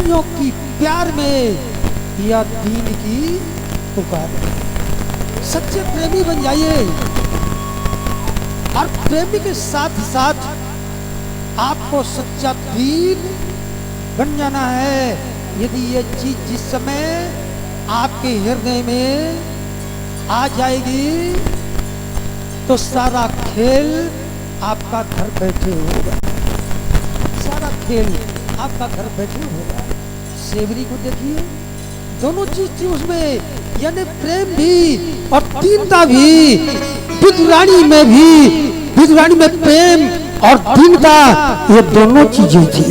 प्रेमियों की प्यार में या दीन की पुकार। सच्चे प्रेमी बन जाइए और प्रेमी के साथ साथ आपको सच्चा दीन बन जाना है। यदि ये चीज जिस समय आपके हृदय में आ जाएगी तो सारा खेल आपका घर बैठे होगा। सारा खेल आपका घर बैठे होगा। सेवरी को देखिए, दोनों चीज थी उसमें, यानी प्रेम भी और दीनता भी। विदुरानी में भी, विदुरानी में प्रेम और दीनता, ये दोनों चीजें थी।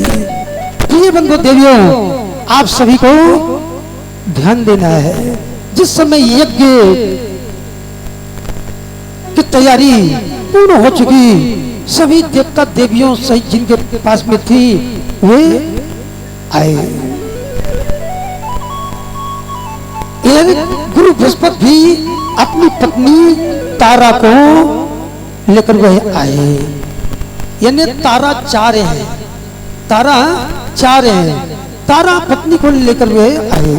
प्रिय बंधु देवियों, आप सभी को ध्यान देना है। जिस समय यज्ञ की तैयारी पूर्ण हो चुकी, सभी देवता देवियों सहित जिनके पास में थी वे आए। गुरु बृहस्पति भी अपनी पत्नी तारा को लेकर वह आए। यानी तारा चार हैं, तारा चार हैं। तारा पत्नी को लेकर वे आए।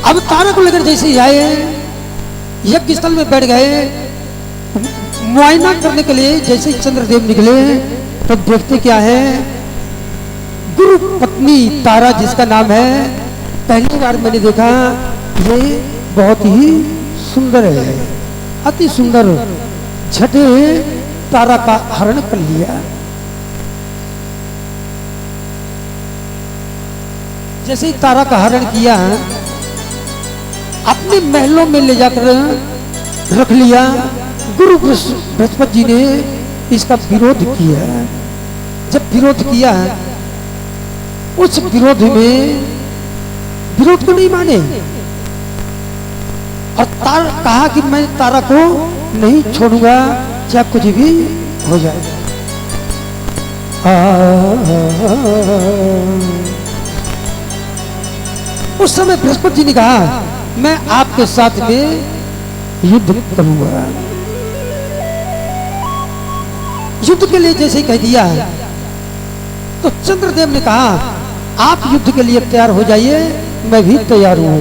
अब तारा को लेकर जैसे ही आए, यज्ञ स्थल में बैठ गए। मुआयना करने के लिए जैसे ही चंद्रदेव निकले तो देखते क्या है, गुरु पत्नी तारा जिसका नाम है, पहली बार मैंने देखा ये बहुत ही सुंदर है, अति सुंदर। झटे तारा का हरण कर लिया। जैसे ही तारा का हरण किया, अपने महलों में ले जाकर रख लिया। गुरु बृहस्पति जी ने इसका विरोध किया। जब विरोध किया, उस विरोध में विरोध को नहीं माने और कहा कि मैं तारा को नहीं छोड़ूंगा, चाहे कुछ भी हो जाए। उस समय बृहस्पति जी ने कहा, मैं आपके साथ में युद्ध करूंगा। युद्ध के लिए जैसे कह दिया तो चंद्रदेव ने कहा, आप युद्ध के लिए तैयार हो जाइए, मैं भी तैयार हूं।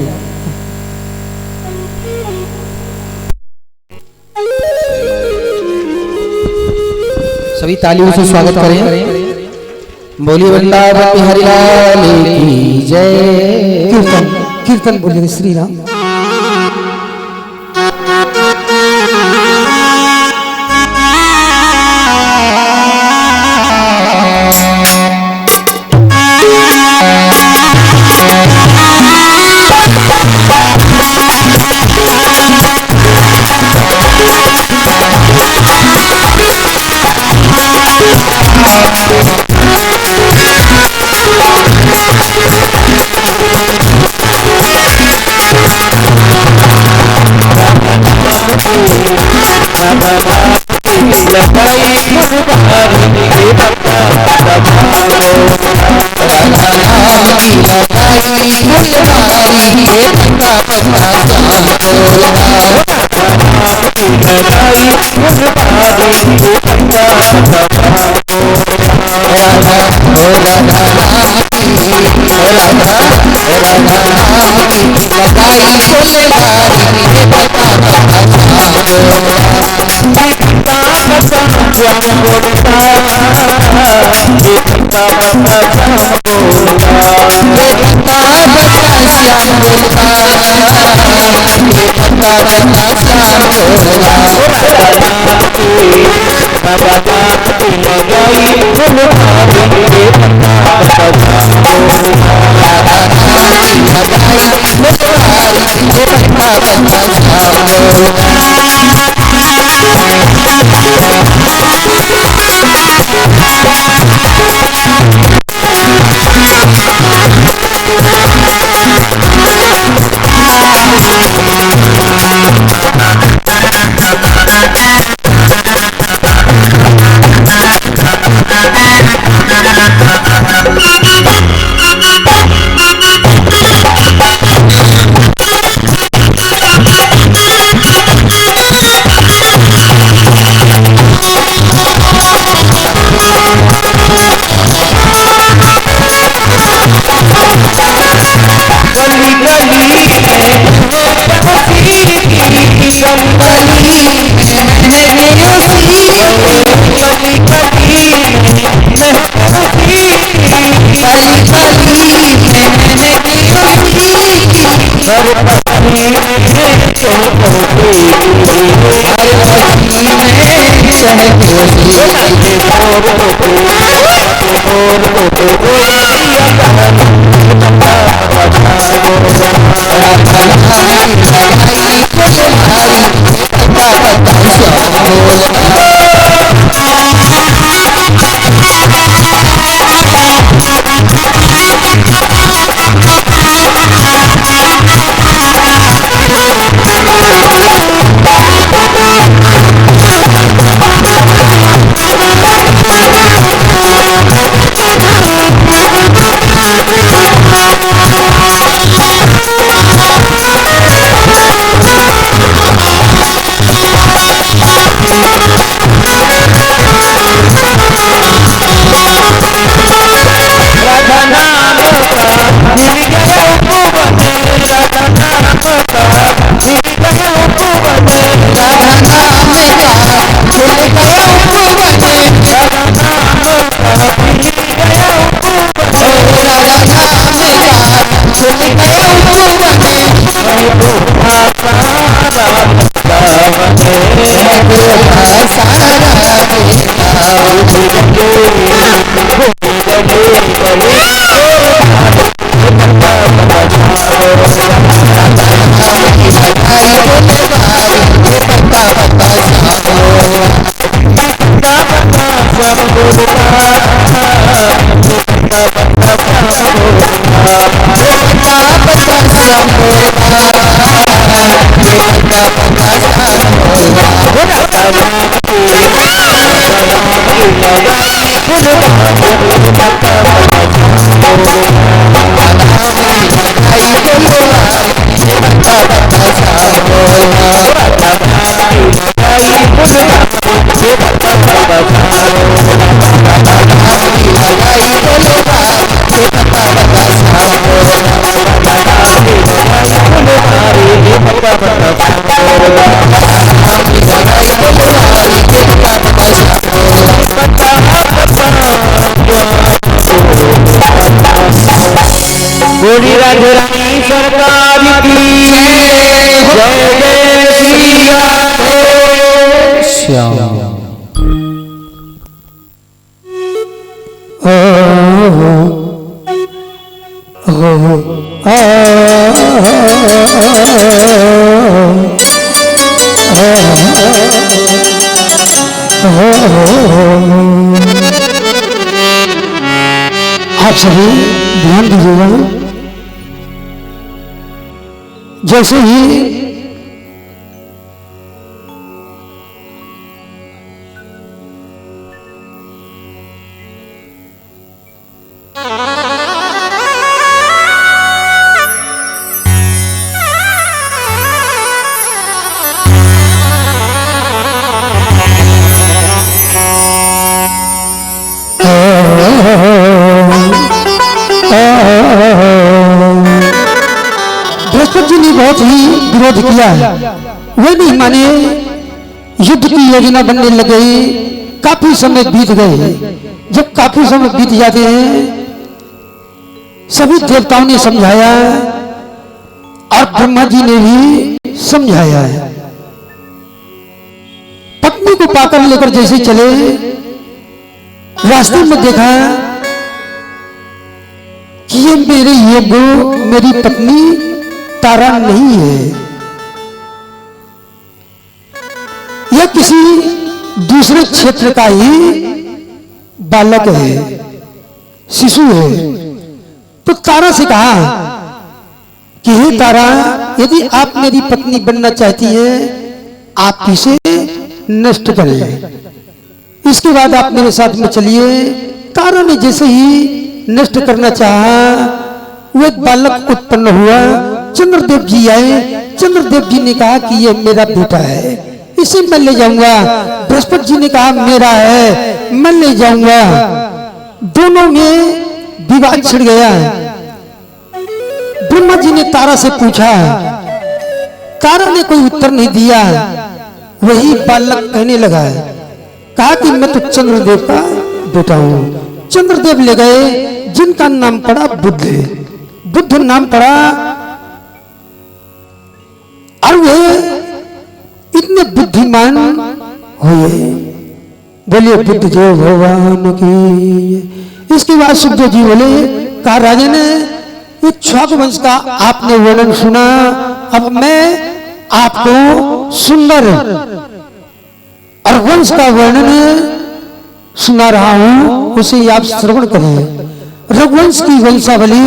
सभी तालियों से स्वागत करें। बोलिए वृंदावन बिहारी लाल की जय। कीर्तन कीर्तन बोलिए श्री राम। बोली राधे रानी सरकार की जय जय श्री राधे श्याम। आप सभी ध्यान दीजिएगा। जैसे ही बृहस्पति जी ने बहुत ही विरोध किया, वे नहीं माने। युद्ध की योजना बनने लग गई। काफी समय बीत गए। जब काफी समय बीत जाते हैं, सभी देवताओं ने समझाया और ब्रह्मा जी ने भी समझाया। पत्नी को पाकर लेकर जैसे चले, रास्ते में देखा कि ये मेरे योग्य मेरी पत्नी तारा नहीं है, यह किसी दूसरे क्षेत्र का ही बालक है, शिशु है। तो तारा से कहा कि हे तारा, यदि आप मेरी पत्नी बनना चाहती है, आप इसे नष्ट करें, इसके बाद आप मेरे साथ में चलिए। तारा ने जैसे ही नष्ट करना चाहा, वह बालक उत्पन्न हुआ। चंद्रदेव जी आए। चंद्रदेव जी ने कहा कि ये मेरा बेटा है, इसे मैं ले जाऊंगा। बृहस्पति जी ने कहा मेरा है, मैं ले जाऊंगा। दोनों में विवाद छिड़ गया। ब्रह्मा जी ने तारा से पूछा, तारा ने कोई उत्तर नहीं दिया। वही बालक कहने लगा, कहा कि मैं तो चंद्रदेव का बेटा हूं। चंद्रदेव ले गए, जिनका नाम पड़ा बुद्ध। बुद्ध नाम पड़ा और वे इतने बुद्धिमान हुए। बोलिए बुद्ध देव भगवान की। इसके बाद सुखदेव जी बोले, कहा राजा ने इक्ष्वाकु वंश का आपने वर्णन सुना, अब मैं आपको सुंदर और वंश का वर्णन सुना रहा हूं, उसे आप श्रवण करें। रघुवंश की वंशावली,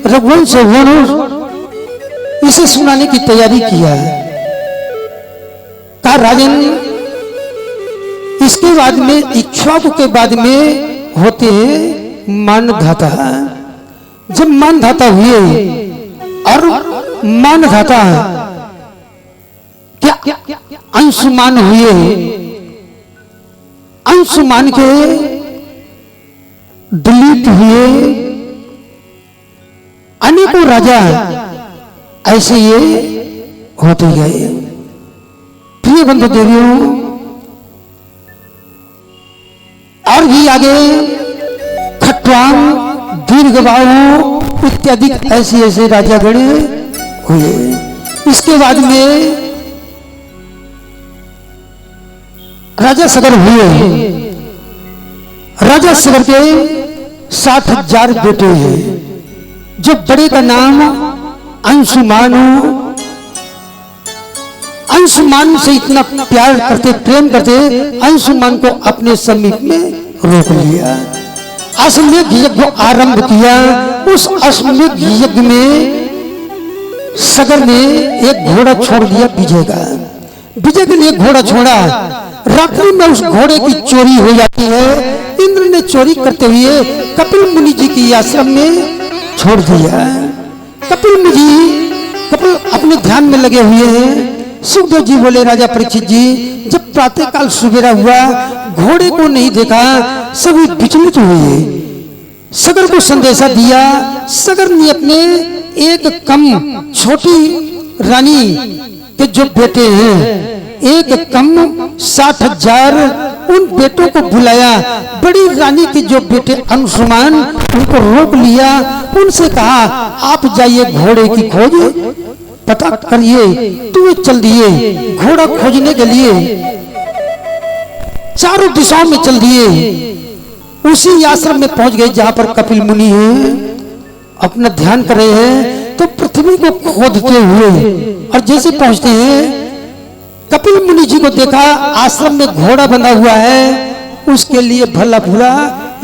रघुवंश वंश, इसे सुनाने की तैयारी किया है। कहा राजन, इसके बाद में इक्ष्वाकु के बाद में होते हैं मानधाता। जब मानधाता हुए और मानधाता क्या अंशुमान हुए, अंशुमान के डिलीट हुए अनेकों राजा ऐसे ये होते गए। प्रिय बंधु देवियों, और भी आगे खट्वांग, दीर्घबाहु इत्यादि ऐसे ऐसे राजा गण हुए। इसके बाद में राजा सगर हुए। राजा सगर के 60,000 बेटे हैं। जो बड़े का नाम अंशुमान, अंशुमान से इतना प्यार करते, प्रेम करते, अंशुमान को अपने समीप में रोक लिया। अश्वमेध यज्ञ आरंभ किया। उस अश्वमेध यज्ञ में सगर ने एक घोड़ा छोड़ दिया विजय का। विजय के लिए घोड़ा छोड़ा। रात्रि में उस घोड़े की चोरी हो जाती है। इंद्र ने चोरी करते हुए कपिल मुनि जी की आश्रम में छोड़ दिया। कपिल मुनि कपिल अपने ध्यान में लगे हुए हैं। सुखदेव जी बोले, राजा परीक्षित जी, जब प्रातःकाल सुबेरा हुआ, घोड़े को नहीं देखा, सभी विचलित हुए। सगर को संदेशा दिया। सगर ने अपने एक कम छोटी रानी के जो बेटे हैं, एक कम 60,000 उन बेटों को बुलाया। बड़ी रानी के जो बेटे अंशुमान, उनको रोक लिया। उनसे कहा, आप जाइए घोड़े की खोज पता करिए। तो वे चल दिए घोड़ा खोजने के लिए। चारों दिशाओं में चल दिए। उसी आश्रम में पहुंच गए जहां पर कपिल मुनि हैं, अपना ध्यान कर रहे हैं। तो पृथ्वी को खोदते हुए और जैसे पहुंचते हैं, कपिल मुनि जी को देखा आश्रम में घोड़ा बंधा हुआ है। उसके लिए भला भूला,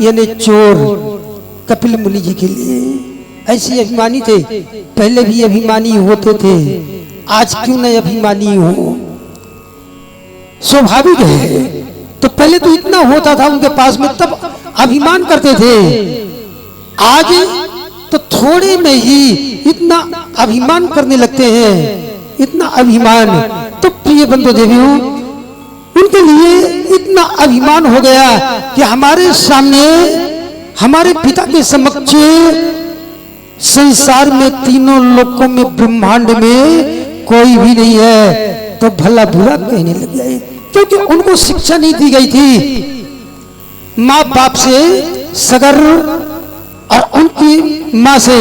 यानी चोर कपिल मुनि जी के लिए ऐसे अभिमानी थे। पहले भी अभिमानी होते थे, आज क्यों नहीं अभिमानी हो? स्वाभाविक है। तो पहले तो इतना होता था उनके पास में, तब अभिमान करते थे। आज तो थोड़े में ही इतना अभिमान करने लगते हैं, इतना अभिमान। तो प्रिय बंधु देवियों, उनके लिए इतना अभिमान हो गया कि हमारे सामने, हमारे पिता के समक्ष संसार में, तीनों लोकों में, ब्रह्मांड में कोई भी नहीं है। तो भला बुरा कहने लग गए, क्योंकि उनको शिक्षा नहीं दी गई थी। माँ बाप से सगर और उनकी माँ से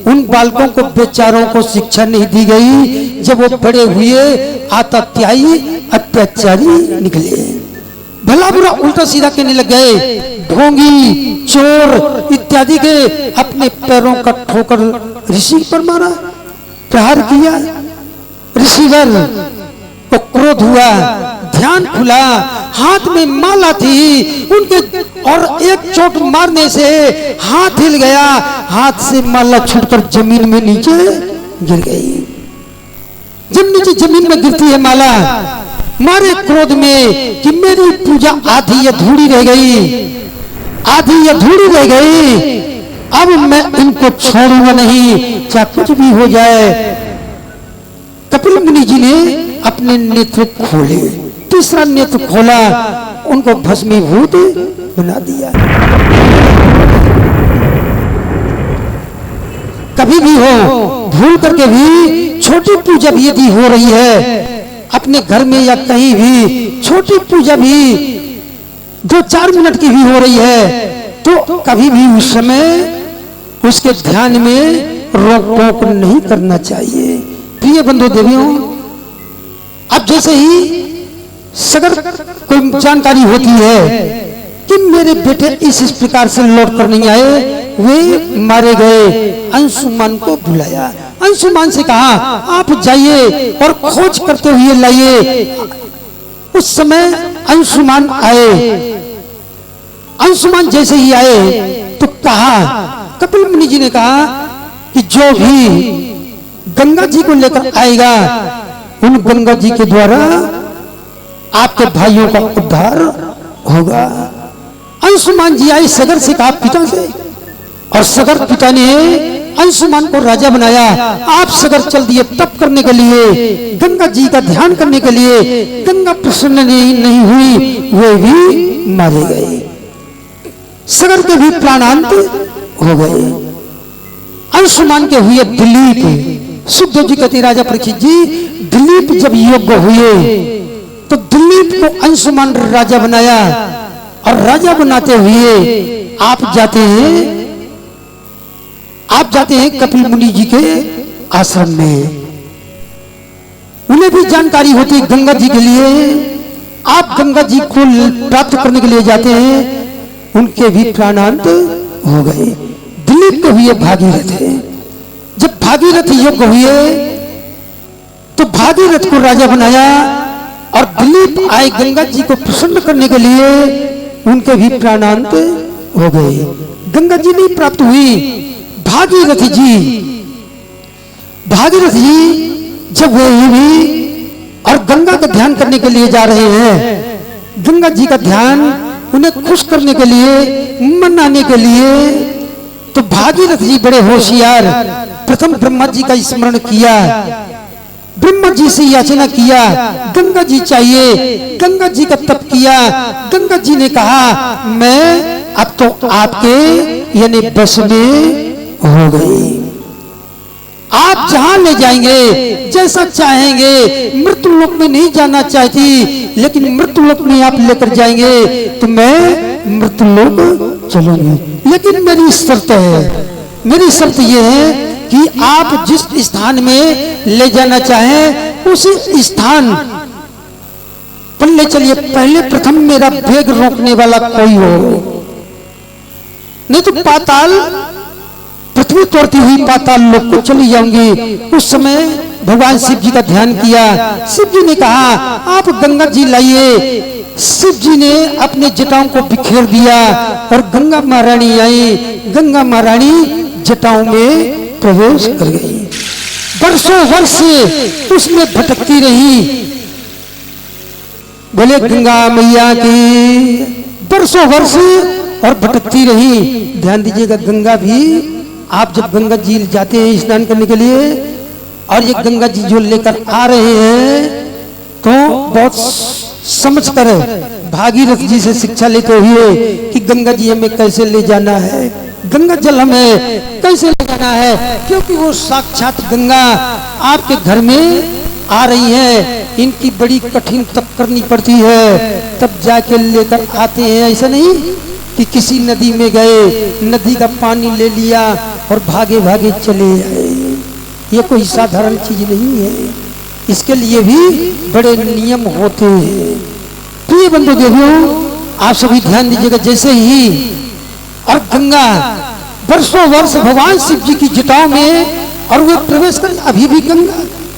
उन बालकों को, बेचारों को शिक्षा नहीं दी गई। जब वो बड़े हुए, आतताई अत्याचारी निकले। भला बुरा उल्टा सीधा कहने लग गए। ढोंगी, चोर इत्यादि के अपने पैरों का ठोकर ऋषि पर मारा, प्रहार किया। ऋषिवर को क्रोध हुआ, ध्यान खुला, हाथ में माला थी उनके, और एक चोट मारने से हाथ हिल गया। हाथ से माला छूटकर जमीन में नीचे गिर गई। जब नीचे जमीन में गिरती है माला, मारे क्रोध में कि मेरी पूजा आधी अधूरी रह गई, आधी अधूरी रह गई, अब मैं इनको छोड़ूंगा नहीं, चाहे कुछ भी हो जाए। कपिल मुनि जी ने अपने नेत्र खोले, तीसरा नेत्र खोला, उनको भस्मीभूत बना दिया। कभी भी हो, भूल करके भी छोटी पूजा भी यदि हो रही है अपने घर में या कहीं भी, छोटी पूजा भी 2-4 मिनट की भी हो रही है, तो कभी भी उस समय उसके ध्यान में रोक टोक नहीं करना चाहिए। प्रिय बंधु देवियों, अब जैसे ही सगर कोई जानकारी होती है कि मेरे बेटे इस प्रकार से लौट कर नहीं आए, वे मारे गए। अंशुमान को बुलाया, अंशुमान से कहा आप जाइए और खोज करते हुए लाइए। उस समय अंशुमान आए। अंशुमान जैसे ही आए तो कहा, कपिल मुनि जी ने कहा कि जो भी गंगा जी को लेकर आएगा उन गंगा जी के द्वारा आपके भाइयों का उद्धार होगा। अंशुमान जी आए, सगर से कहा पिता से, और सगर पिता ने अंशुमान को राजा बनाया। आप सगर चल दिए तप करने के लिए, गंगा जी का ध्यान करने के लिए। गंगा प्रसन्न नहीं हुई, वे भी मारे गए। सगर के भी प्राणांत हो गए। अंशुमान के हुए दिलीप। सुखदेव जी कहते राजा परीक्षित जी, दिलीप जब योग्य हुए तो दिलीप को अंशुमान राजा बनाया, और राजा बनाते हुए आप जाते हैं कपिल मुनि जी के आश्रम में। उन्हें भी जानकारी होती गंगा जी के लिए। आप गंगा जी को प्राप्त करने के लिए जाते हैं, उनके भी प्राणांत हो गए। दिलीप को हुए भागीरथ है। जब भागीरथ योग्य हुए तो भागीरथ को राजा बनाया, और दिलीप आए गंगा जी को प्रसन्न करने के लिए, उनके भी प्राणांत हो गए। गंगा जी नहीं प्राप्त हुई, भागीरथ जी जब वे भी और गंगा का ध्यान करने के लिए जा रहे हैं, गंगा जी का ध्यान उन्हें खुश करने के लिए, मनाने के लिए, तो भागीरथ जी बड़े होशियार प्रथम ब्रह्मा जी का स्मरण किया, ब्रह्मा जी से याचना किया गंगा जी चाहिए। गंगा जी का तप किया। गंगा जी ने कहा मैं अब तो आपके यानी बस में हो गई। आप जहां ले जाएंगे जैसा चाहेंगे। मृत्यु लोक में नहीं जाना चाहती, लेकिन मृत्यु लोक में आप लेकर जाएंगे तो मैं मृत्यु लोक चलूंगी। लेकिन मेरी शर्त है, मेरी शर्त यह है कि आप जिस स्थान में ले जाना चाहें उसी स्थान पर ले चलिए। पहले प्रथम मेरा वेग रोकने वाला कोई हो, नहीं तो पाताल पृथ्वी तोड़ती हुई पाताल लोक को चली जाऊंगी। उस समय भगवान शिव जी का ध्यान किया। शिव जी ने कहा आप गंगा जी लाइए। शिव जी ने अपने जटाओं को बिखेर दिया और गंगा महारानी आई। गंगा महारानी जटाओं में प्रवेश कर गई। वर्षों वर्ष उसमें भटकती रही। बोले गंगा मैया की वर्षों वर्ष और भटकती रही। ध्यान दीजिएगा, गंगा भी आप जब गंगा जी जाते हैं स्नान करने के लिए और ये गंगा जी जो लेकर आ रहे हैं तो बहुत समझ कर भागीरथ जी से शिक्षा लेते हुए कि गंगा जी हमें कैसे ले जाना है, गंगा जल हमें कैसे ले जाना है, क्योंकि वो साक्षात गंगा आपके घर में आ रही है। इनकी बड़ी कठिन तप करनी पड़ती है तब जाके लेकर आते हैं। ऐसा नहीं कि किसी नदी में गए, नदी का पानी ले लिया और भागे भागे चले आए। ये कोई साधारण चीज नहीं है, इसके लिए भी बड़े नियम होते हैं। प्रिय बंधु देवियों, आप सभी ध्यान दीजिएगा। जैसे ही और गंगा वर्षों वर्ष भगवान शिव जी की जटाओं में और वे प्रवेश कर, अभी भी गंगा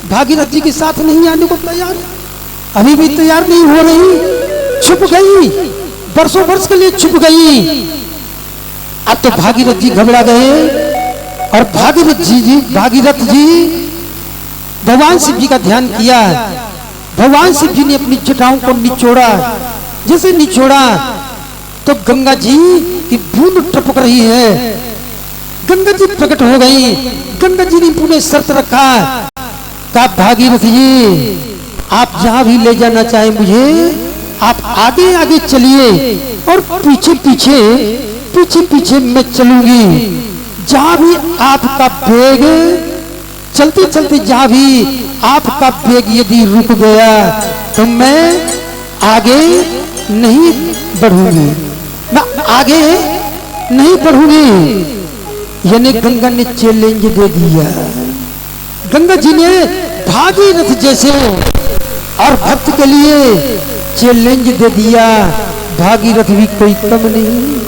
भागीरथ जी के साथ नहीं आने को तैयार, अभी भी तैयार नहीं हो रही, छुप गई, वर्षों वर्ष के लिए छुप गई। अब तो भागीरथ जी घबरा गए और भागीरथ जी भगवान शिव जी का ध्यान किया। भगवान शिव जी ने अपनी जटाओं को निचोड़ा। जैसे निचोड़ा तो गंगा जी की बूंद टपक रही है। गंगा जी प्रकट हो गई। गंगा जी ने पुनः शर्त रखा, कहा भागीरथ जी आप जहां भी ले जाना चाहे मुझे, आप आगे आगे चलिए और पीछे पीछे मैं चलूंगी। जहां भी आपका वेग, चलते चलते जहां भी आपका वेग यदि रुक गया तो मैं आगे नहीं बढ़ूंगी, मैं आगे नहीं बढ़ूंगी। यानी गंगा ने चैलेंज दे दिया। गंगा जी ने भागीरथ जैसे और भक्त के लिए चैलेंज दे दिया, भागीरथ भी कोई कम नहीं।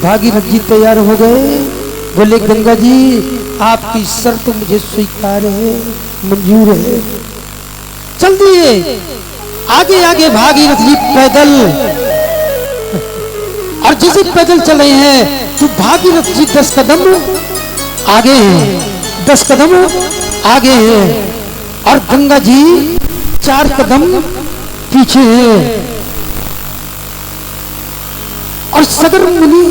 भागीरथ जी तैयार हो गए, बोले गंगा जी आपकी शर्त मुझे स्वीकार है, मंजूर है। चल दिए आगे आगे भागीरथ जी पैदल, और जैसे पैदल चल रहे हैं तो भागीरथ जी 10 कदम आगे हैं, 10 कदम आगे हैं, और गंगा जी 4 कदम पीछे हैं। और सगर मुनि,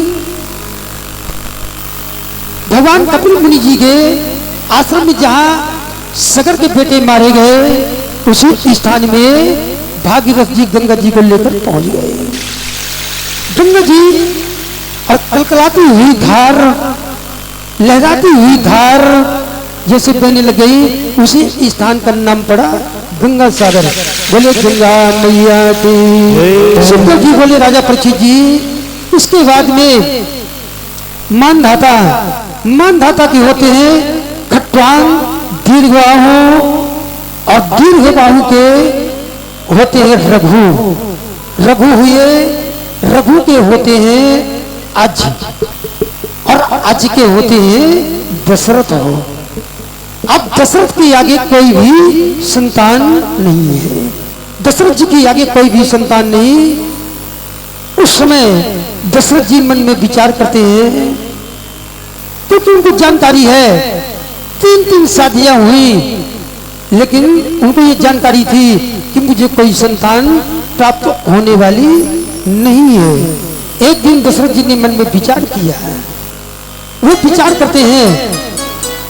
भगवान कपिल मुनि जी के आश्रम में जहां सगर के बेटे मारे गए, उसी स्थान में भागीरथ जी गंगा जी को लेकर पहुंच गए। गंगा जी और कलकलाती हुई धार, लहराती हुई धार जैसे बहने लग गई, उसी स्थान का नाम पड़ा गंगा सागर। बोले गंगा मैया की। सुंदर जी बोले राजा परीक्षित जी। इसके बाद में मानधाता के होते हैं खट्वांग, दीर्घबाहु, और दीर्घबाहु के होते हैं रघु हुए, रघु के होते हैं अज, और अज के होते हैं दशरथ हो। अब दशरथ के आगे कोई भी संतान नहीं है, दशरथ जी के आगे कोई भी संतान नहीं। उस समय दशरथ जी मन में विचार करते हैं, क्योंकि उनको जानकारी है 3 शादियां हुई, लेकिन उनको ये जानकारी थी कि मुझे कोई संतान प्राप्त होने वाली नहीं है। एक दिन दशरथ जी ने मन में विचार किया, वो विचार करते हैं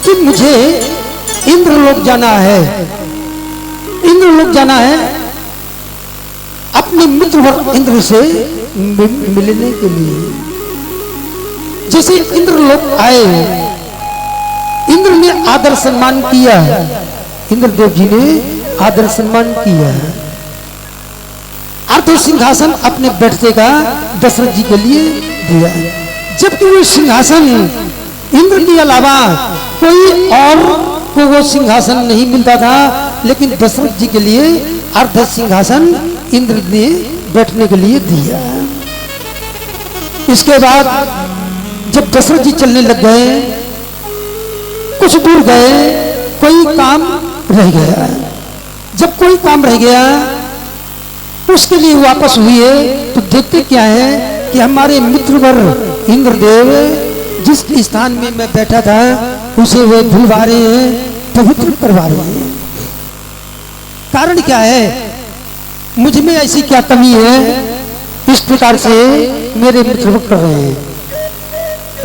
कि मुझे इंद्रलोक जाना है, इंद्रलोक जाना है अपने मित्रवर इंद्र से मिलने के लिए। जैसे इंद्रलोक आए, इंद्र ने आदर सम्मान किया, इंद्रदेव जी ने आदर सम्मान किया। अर्ध सिंहासन अपने बैठने का दशरथ जी के लिए दिया, जबकि वो सिंहासन इंद्र के अलावा कोई और को वो सिंहासन नहीं मिलता था, लेकिन दशरथ जी के लिए अर्ध सिंहासन इंद्र ने बैठने के लिए दिया। इसके बाद जब दशरथ जी चलने लग गए, कुछ दूर गए, कोई काम रह गया। जब कोई काम रह गया, उसके लिए वापस हुए तो देखते क्या है कि हमारे मित्रवर इंद्रदेव जिस स्थान में मैं बैठा था उसे वे भुलवा रहे हैं, पवित्र करवा रहे हैं। कारण क्या है, मुझ में ऐसी क्या कमी है, इस प्रकार से मेरे मित्र कर रहे हैं।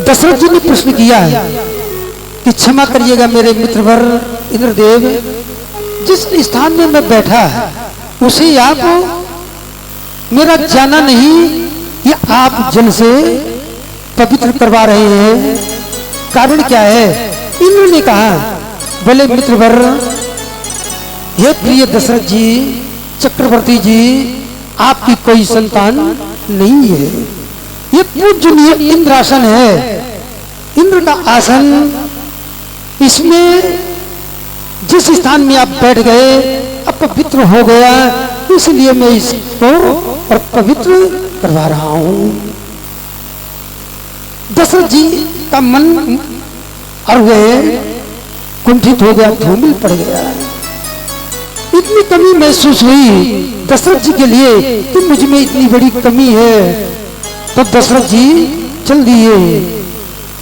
दशरथ जी ने प्रश्न किया कि क्षमा करिएगा मेरे मित्रवर इंद्रदेव, जिस स्थान में मैं बैठा उसे आप मेरा जाना नहीं कि आप जल से पवित्र करवा रहे हैं, कारण क्या है। इंद्र ने कहा, बोले मित्रवर, हे प्रिय दशरथ जी, चक्रवर्ती जी, आपकी कोई संतान नहीं है। ये पूजनीय इंद्रासन है, इंद्र का आसन। इसमें जिस स्थान में आप बैठ गए अब पवित्र हो गया, इसलिए मैं इसको और पवित्र करवा रहा हूं। दशरथ जी का मन और वह कुंठित हो गया, धूमिल पड़ गया। इतनी कमी महसूस हुई दशरथ जी के लिए कि मुझ में इतनी बड़ी कमी है। तो दशरथ जी चल दिए।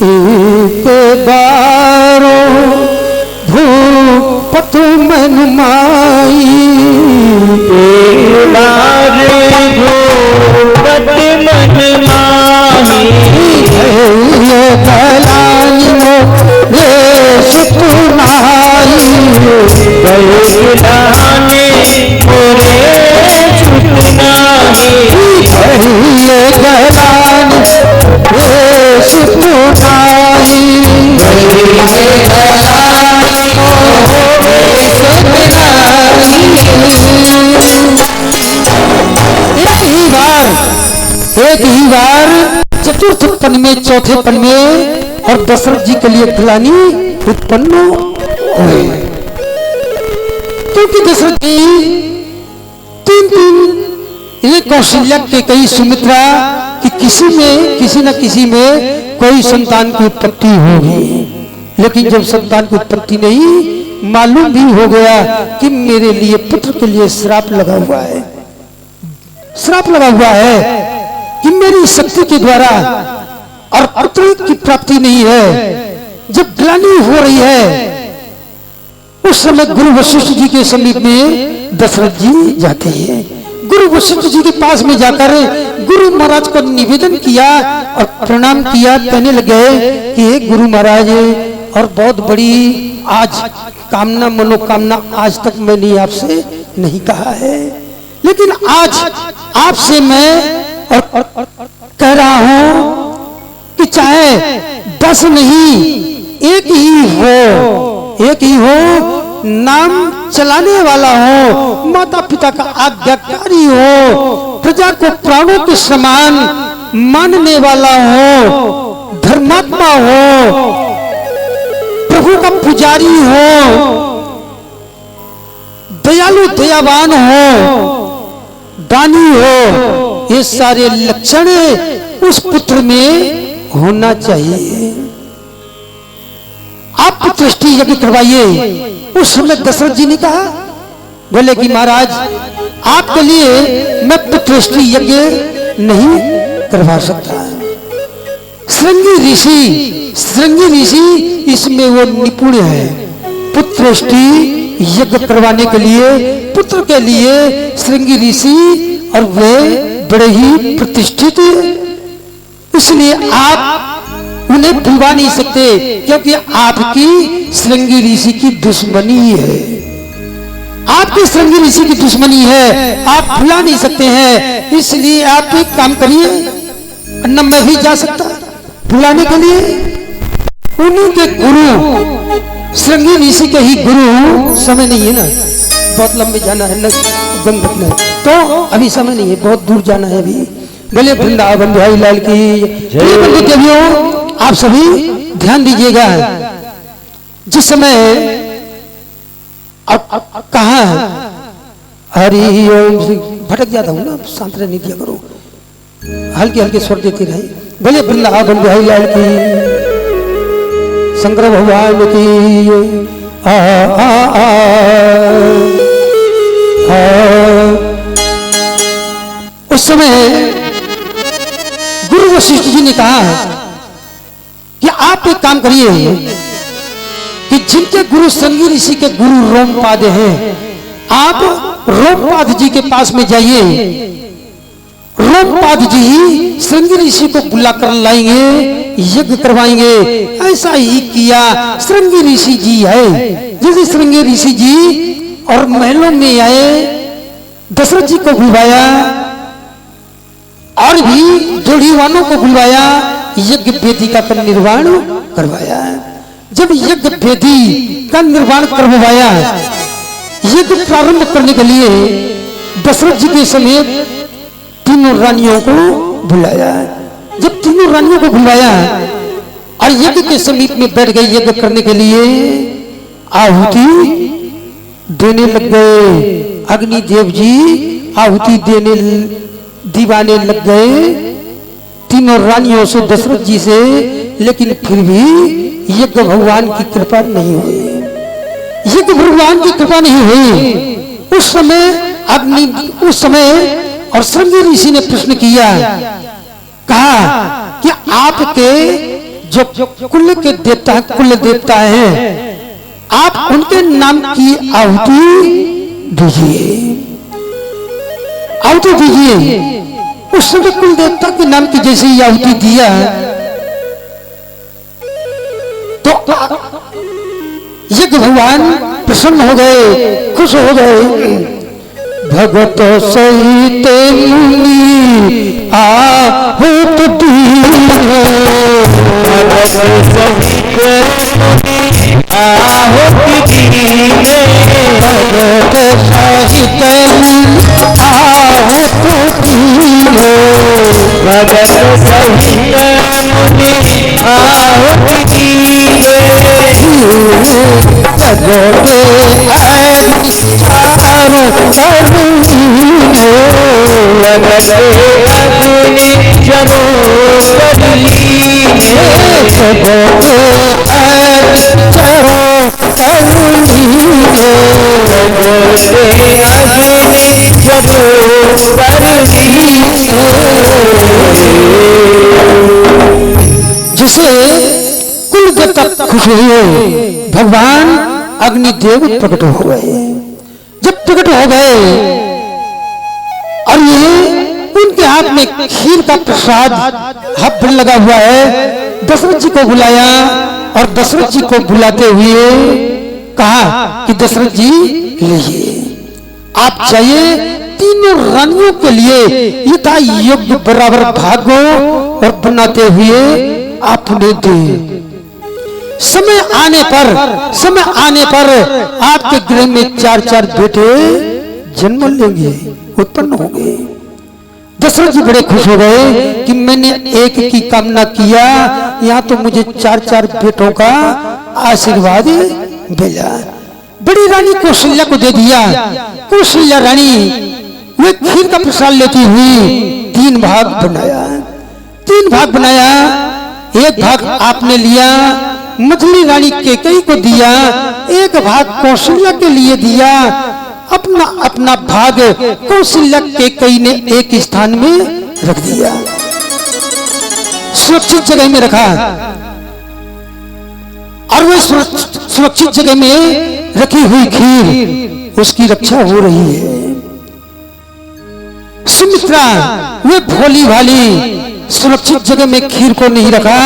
एक बारो भूपत मन माई, भूपत मन माही, कलानी रे सुनाई, गलाने मोरे सुनाई, गलानी रे सुनाई, एक ही बार चतुर्थ पन में, चौथे पन में, और दशरथ जी के लिए ग्लानि उत्पन्न हुए, क्योंकि दशरथ जी 3 ये कौशल्या के कई सुमित्रा कि किसी न किसी में कोई संतान की उत्पत्ति होगी, लेकिन जब संतान की उत्पत्ति नहीं, मालूम भी हो गया कि मेरे लिए पुत्र के लिए श्राप लगा हुआ है, श्राप लगा हुआ है कि मेरी शक्ति के द्वारा और पुत्र की प्राप्ति नहीं है। जब ग्लानि हो रही है उस समय गुरु वशिष्ठ जी के समीप में दशरथ जी जाते हैं। गुरु वशिष्ठ जी के पास में जाकर गुरु महाराज को निवेदन किया और प्रणाम किया। कहने लगे कि हे गुरु महाराज, और बहुत बड़ी आज कामना मनोकामना आज तक मैंने आपसे नहीं कहा है, लेकिन आज आपसे मैं और कह रहा हूं कि चाहे 10 नहीं एक ही हो, नाम चलाने वाला हो, माता पिता का आज्ञाकारी हो, प्रजा को प्राणों के समान मानने वाला हो, धर्मात्मा हो, प्रभु का पुजारी हो, दयालु दयावान हो, दानी हो, ये सारे लक्षण उस पुत्र में होना चाहिए। आप पुत्रष्टि यज्ञ करवाइए। उस समय दशरथ जी ने कहा, बोले कि महाराज आपके लिए मैं पुत्रष्टि यज्ञ नहीं करवा सकता। श्रृंगी ऋषि इसमें वो निपुण है। पुत्रष्टि यज्ञ करवाने के लिए, पुत्र के लिए श्रृंगी ऋषि, और वे बड़े ही प्रतिष्ठित, इसलिए आप उन्हें भुला नहीं सकते, क्योंकि आपकी श्रृंगी ऋषि की दुश्मनी है, आपकी श्रृंगी ऋषि की दुश्मनी है, आप भुला नहीं सकते हैं। इसलिए आप एक काम करिए, न मैं भी जा सकता बुलाने के लिए। उन्हीं के गुरु श्रृंगी ऋषि के ही गुरु, समय नहीं है ना, बहुत लंबे जाना है न गंगा, तो अभी समय नहीं है, बहुत दूर जाना है अभी। बोले वृंदावन बिहारी लाल की बंधु देवियों, आप सभी ध्यान दीजिएगा। जिस समय कहा हरि ओम, भटक जाता हूँ ना, शांत रहने दिया करो, हल्के हल्के स्वर देते रहे। बोले वृंदावन बिहारी लाल की, शंकर भगवान की आ, आ, आ, आ, उस समय गुरु वशिष्ठ जी ने कहा कि आप एक काम करिए कि जिनके गुरु श्रृंगी ऋषि के गुरु रोमपाद हैं, आप रोमपाद जी के पास में जाइए। रोमपाद जी श्रृंगी ऋषि को बुलाकर लाएंगे, यज्ञ करवाएंगे। ऐसा ही किया। श्रृंगी ऋषि जी है, जैसे श्रृंगी ऋषि जी और महलों में आए, दशरथ जी को बुलवाया और भी जोड़ीवानों को बुलवाया, यज्ञ वेदिका का निर्माण करवाया। जब यज्ञ वेदी का निर्माण करवाया, यज्ञ प्रारंभ करने के लिए दशरथ जी के समेत तीनों रानियों को बुलाया। जब तीनों रानियों को बुलाया और यज्ञ के समीप में बैठ गए यज्ञ करने के लिए, आहुति देने लग गए। अग्निदेव जी आहुति देने दीवाने लग गए तीनों रानियों से, दशरथ जी से, लेकिन फिर भी यज्ञ भगवान की कृपा नहीं हुई। यज्ञ भगवान की कृपा नहीं हुई। उस समय और श्रृंगी ऋषि ने प्रश्न किया, कहा कि आपके जो कुल के देवता हैं, कुल देवता हैं, आप उनके नाम की आहुति दीजिए, आहुति दीजिए। उस समय कुल देवता के नाम की जैसे ही आहुति दिया तो यज्ञ भगवान प्रसन्न हो गए, खुश हो गए। भगत सहित मुनि आहुति दीजिए, भगत सहित मुनि आहुति दीजिए, भगत सहित आहुति दीजिए, भगत सहित मुनि आहुति दीजिए, जगते जगत अग्नि जरो कर ली जिसे कुल देवता खुश हुए, भगवान अग्निदेव प्रकट हो गए। जब प्रकट हो गए और ये उनके हाथ में खीर का प्रसाद हाथ पर लगा हुआ है, दशरथ जी को बुलाया और दशरथ जी को बुलाते हुए कहा कि दशरथ जी लीजिए, आप चाहिए तीनों रानियों के लिए यथा योग्य बराबर भागो और बनाते हुए आपने दे। समय आने पर आपके गृह में 4-4 बेटे जन्म लेंगे, उत्पन्न होंगे। दशरथ जी बड़े खुश हो गए कि मैंने एक की कामना किया, यहाँ तो मुझे 4-4 बेटों का आशीर्वाद भेजा। बड़ी रानी कौशल्या को दे दिया। कौशल्या रानी वे खीर का प्रसाद लेती हुई 3 भाग बनाया। एक भाग आपने लिया, मछली रानी कैकेयी को दिया, एक भाग कौशल्या के लिए दिया, अपना भाग कौशल्या कैकेयी ने एक स्थान में रख दिया, सुरक्षित जगह में रखा। और वह सुरक्षित जगह में रखी हुई खीर उसकी रक्षा हो रही है। सुमित्रा वे भोली भाली सुरक्षित जगह में खीर को नहीं रखा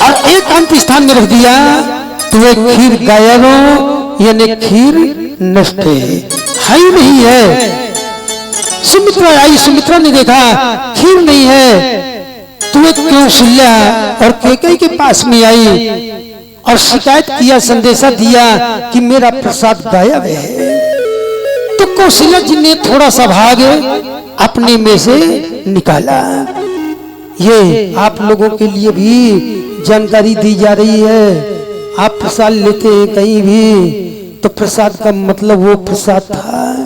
और एकांत स्थान में रख दिया, तो वे खीर गायब हो, यानी खीर नष्ट है ही नहीं है। सुमित्रा आई, सुमित्रा ने देखा खीर नहीं है, तो वे कौशल्या और कैकेयी के पास में आई और शिकायत किया, संदेशा दिया कि मेरा प्रसाद गायब है। तो कौशल्या जी ने थोड़ा सा भाग अपने में से निकाला। ये आप लोगों के लिए भी जानकारी दी जा रही है। आप प्रसाद लेते हैं कहीं भी तो प्रसाद का मतलब वो प्रसाद था।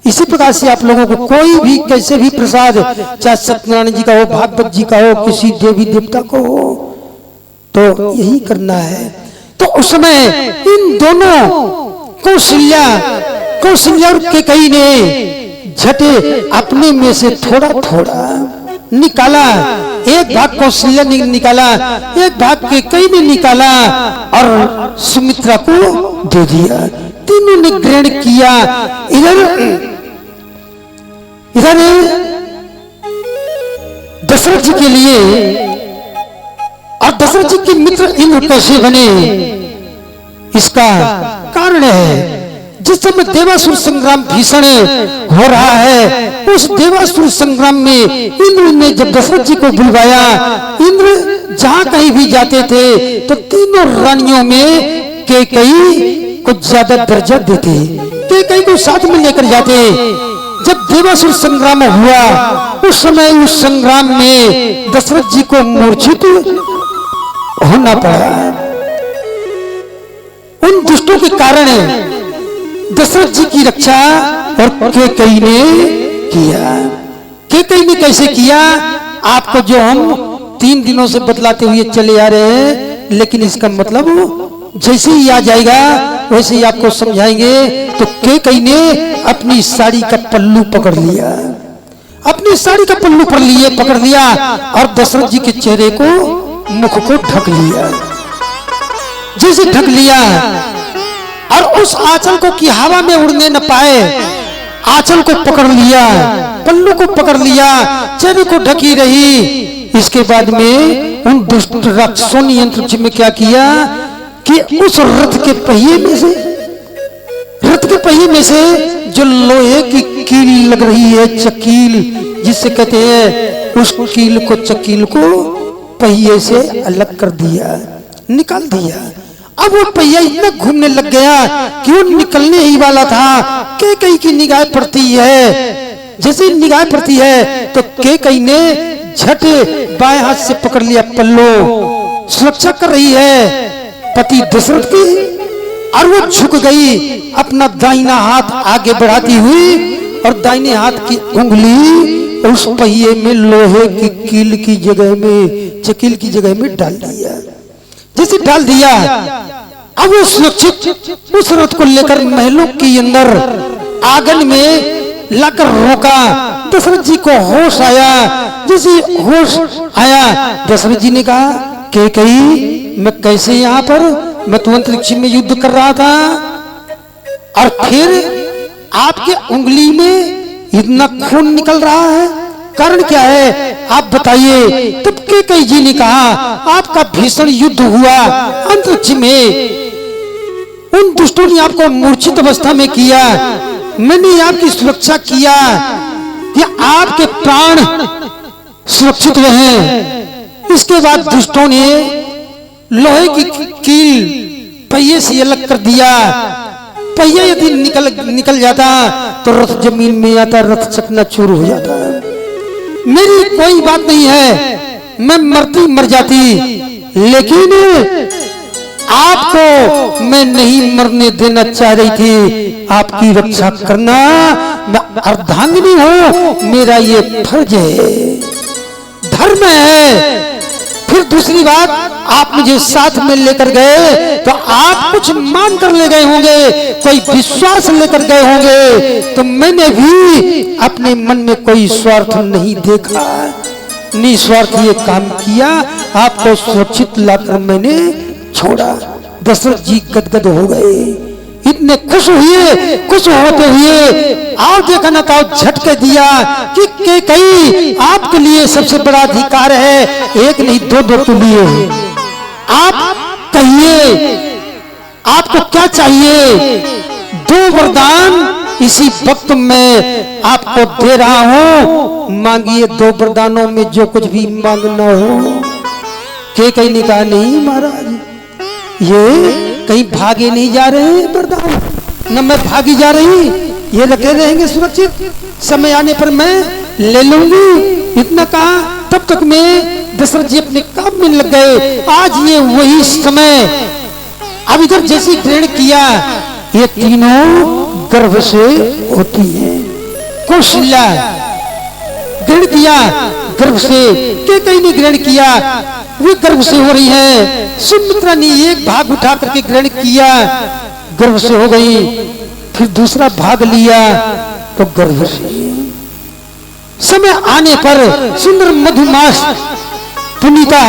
इसी प्रकार से आप लोगों को कोई भी कैसे भी प्रसाद, चाहे सत्यनारायण जी का हो, भागवत जी का हो, किसी देवी देवता को हो, तो यही करना है। तो उस समय इन दोनों कौशल्या और कैकेयी ने झटे अपने में से थोड़ा थोड़ा निकाला। एक भाग कौशल्या ने निकाला, एक भाग कैकेयी ने निकाला और सुमित्रा को दे दिया। तीनों ने ग्रहण किया। इधर दशरथ जी के लिए, और दशरथ जी के मित्र इंद्र कैसे बने इसका कारण है। जिस समय देवासुर संग्राम भीषण हो रहा है, उस देवासुर संग्राम में इंद्र ने जब दशरथ जी को बुलवाया, इंद्र जहां कहीं भी जाते थे तो तीनों रानियों में कैकेयी को ज्यादा दर्जा देते, कैकेयी को साथ में लेकर जाते। जब देवासुर संग्राम हुआ, उस समय उस संग्राम में दशरथ जी को मूर्छित होना पड़ा। उन दुष्टों के कारण दशरथ जी की रक्षा और कैकेयी ने किया। कैकेयी ने कैसे किया, आपको जो हम 3 दिनों से बतलाते हुए चले आ रहे हैं, लेकिन इसका मतलब जैसे ही आ जाएगा वैसे ही आपको समझाएंगे। तो कैकेयी ने अपनी साड़ी का पल्लू पकड़ लिया, अपनी साड़ी का पल्लू पकड़ लिया और दशरथ जी के चेहरे को, मुख को ढक लिया। जैसे ढक लिया और उस आंचल को कि हवा में उड़ने न पाए, आंचल को पकड़ लिया, पल्लू को पकड़ लिया, चेहरे को ढकी रही। इसके बाद में उन दुष्ट राक्षसों ने यंत्र में क्या किया कि उस रथ के पहिए में से जो लोहे की कील लग रही है, चकील जिसे कहते हैं, उस कील को, चकील को पहिए से अलग कर दिया, निकाल दिया। अब वो पहिया इतना घूमने लग गया कि वो निकलने ही वाला था। कैकेयी की निगाह पड़ती है, जैसे निगाह पड़ती है तो कैकेयी ने झट बाएं हाथ से पकड़ लिया पल्लू, सुरक्षा कर रही है पति दशरथ की, और वो झुक गई, अपना दाहिना हाथ आगे बढ़ाती हुई और दाहिने हाथ की उंगली उस पहिए में लोहे की कील की जगह में, चकील की जगह में डाल दिया। जैसे डाल दिया, अब वो सुरक्षित उस रथ को लेकर महलों के अंदर आंगन में लाकर रोका। दशरथ जी को होश आया। जैसे होश आया, दशरथ जी ने कहा कैकेयी, मैं कैसे यहाँ पर, मैं तो अंतरिक्ष में युद्ध कर रहा था और फिर आपके उंगली में इतना खून निकल रहा है, कारण क्या है आप बताइए। तब कैकेयी जी ने कहा आपका भीषण युद्ध हुआ अंतरिक्ष में, उन दुष्टों ने आपको मूर्छित अवस्था में किया, मैंने आपकी सुरक्षा किया कि आपके प्राण सुरक्षित रहे। इसके बाद दुष्टों ने लोहे की कील पहिए से अलग कर दिया। पहिया यदि निकल जाता तो रथ जमीन में आता, रथ चकनाचूर हो जाता। मेरी कोई बात नहीं है, मैं मरती मर जाती, लेकिन आपको मैं नहीं मरने देना चाह रही थी। आपकी रक्षा करना, मैं अर्धांगिनी हूं, मेरा ये फर्ज है, धर्म है। फिर दूसरी बात, आप मुझे साथ में लेकर गए तो आप कुछ मान कर ले गए होंगे, कोई विश्वास लेकर गए होंगे, तो मैंने भी अपने मन में कोई स्वार्थ नहीं देखा, निस्वार्थ ये काम किया, आपको सुरक्षित लाकर मैंने छोड़ा। दशरथ जी गदगद हो गए, इतने खुश हुए, खुश होते हुए और देखा ना तो झटके दिया कि कैकेयी आपके लिए सबसे बड़ा अधिकार है, एक नहीं दो दो के लिए। आप कहिए आपको क्या चाहिए, दो वरदान इसी वक्त में आपको दे रहा हूं, मांगिए दो वरदानों में जो कुछ भी मांगना हो। कैकेयी ने कहा नहीं महाराज, ये कहीं भागे नहीं जा रहे हैं वरदान, न मैं भागी जा रही, ये रखे रहेंगे सुरक्षित, समय आने पर मैं ले लूंगी। इतना कहा, तब तक में दशरथ जी अपने काम में लग गए। आज ये वही समय, अब इधर जैसे ग्रहण किया, ये तीनों गर्भ से होती है। कौशल्या ग्रहण किया गर्भ से, कैकेयी ने ग्रहण किया, वे गर्भ से हो रही है। सुमित्रा ने एक भाग उठा करके ग्रहण किया, गर्भ से हो गई, फिर दूसरा भाग लिया तो गर्भ से। समय आने पर सुंदर मधुमास पुनीता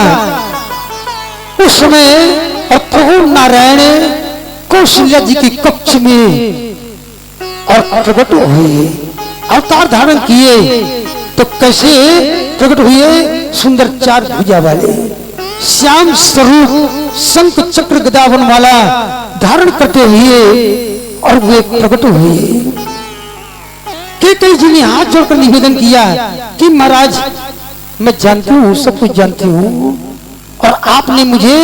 उस समय और प्रभु नारायण कौशल्या जी के कक्ष में और प्रकट हुए, अवतार धारण किए। तो कैसे प्रकट हुए, सुंदर चार भुजा वाले, श्याम स्वरूप, शंख चक्र गदावन वाला धारण करते हुए और वे प्रकट हुए। कैकेयी जी ने हाथ जोड़कर निवेदन किया कि महाराज मैं जानती हूँ, सब कुछ जानती हूँ, और आपने मुझे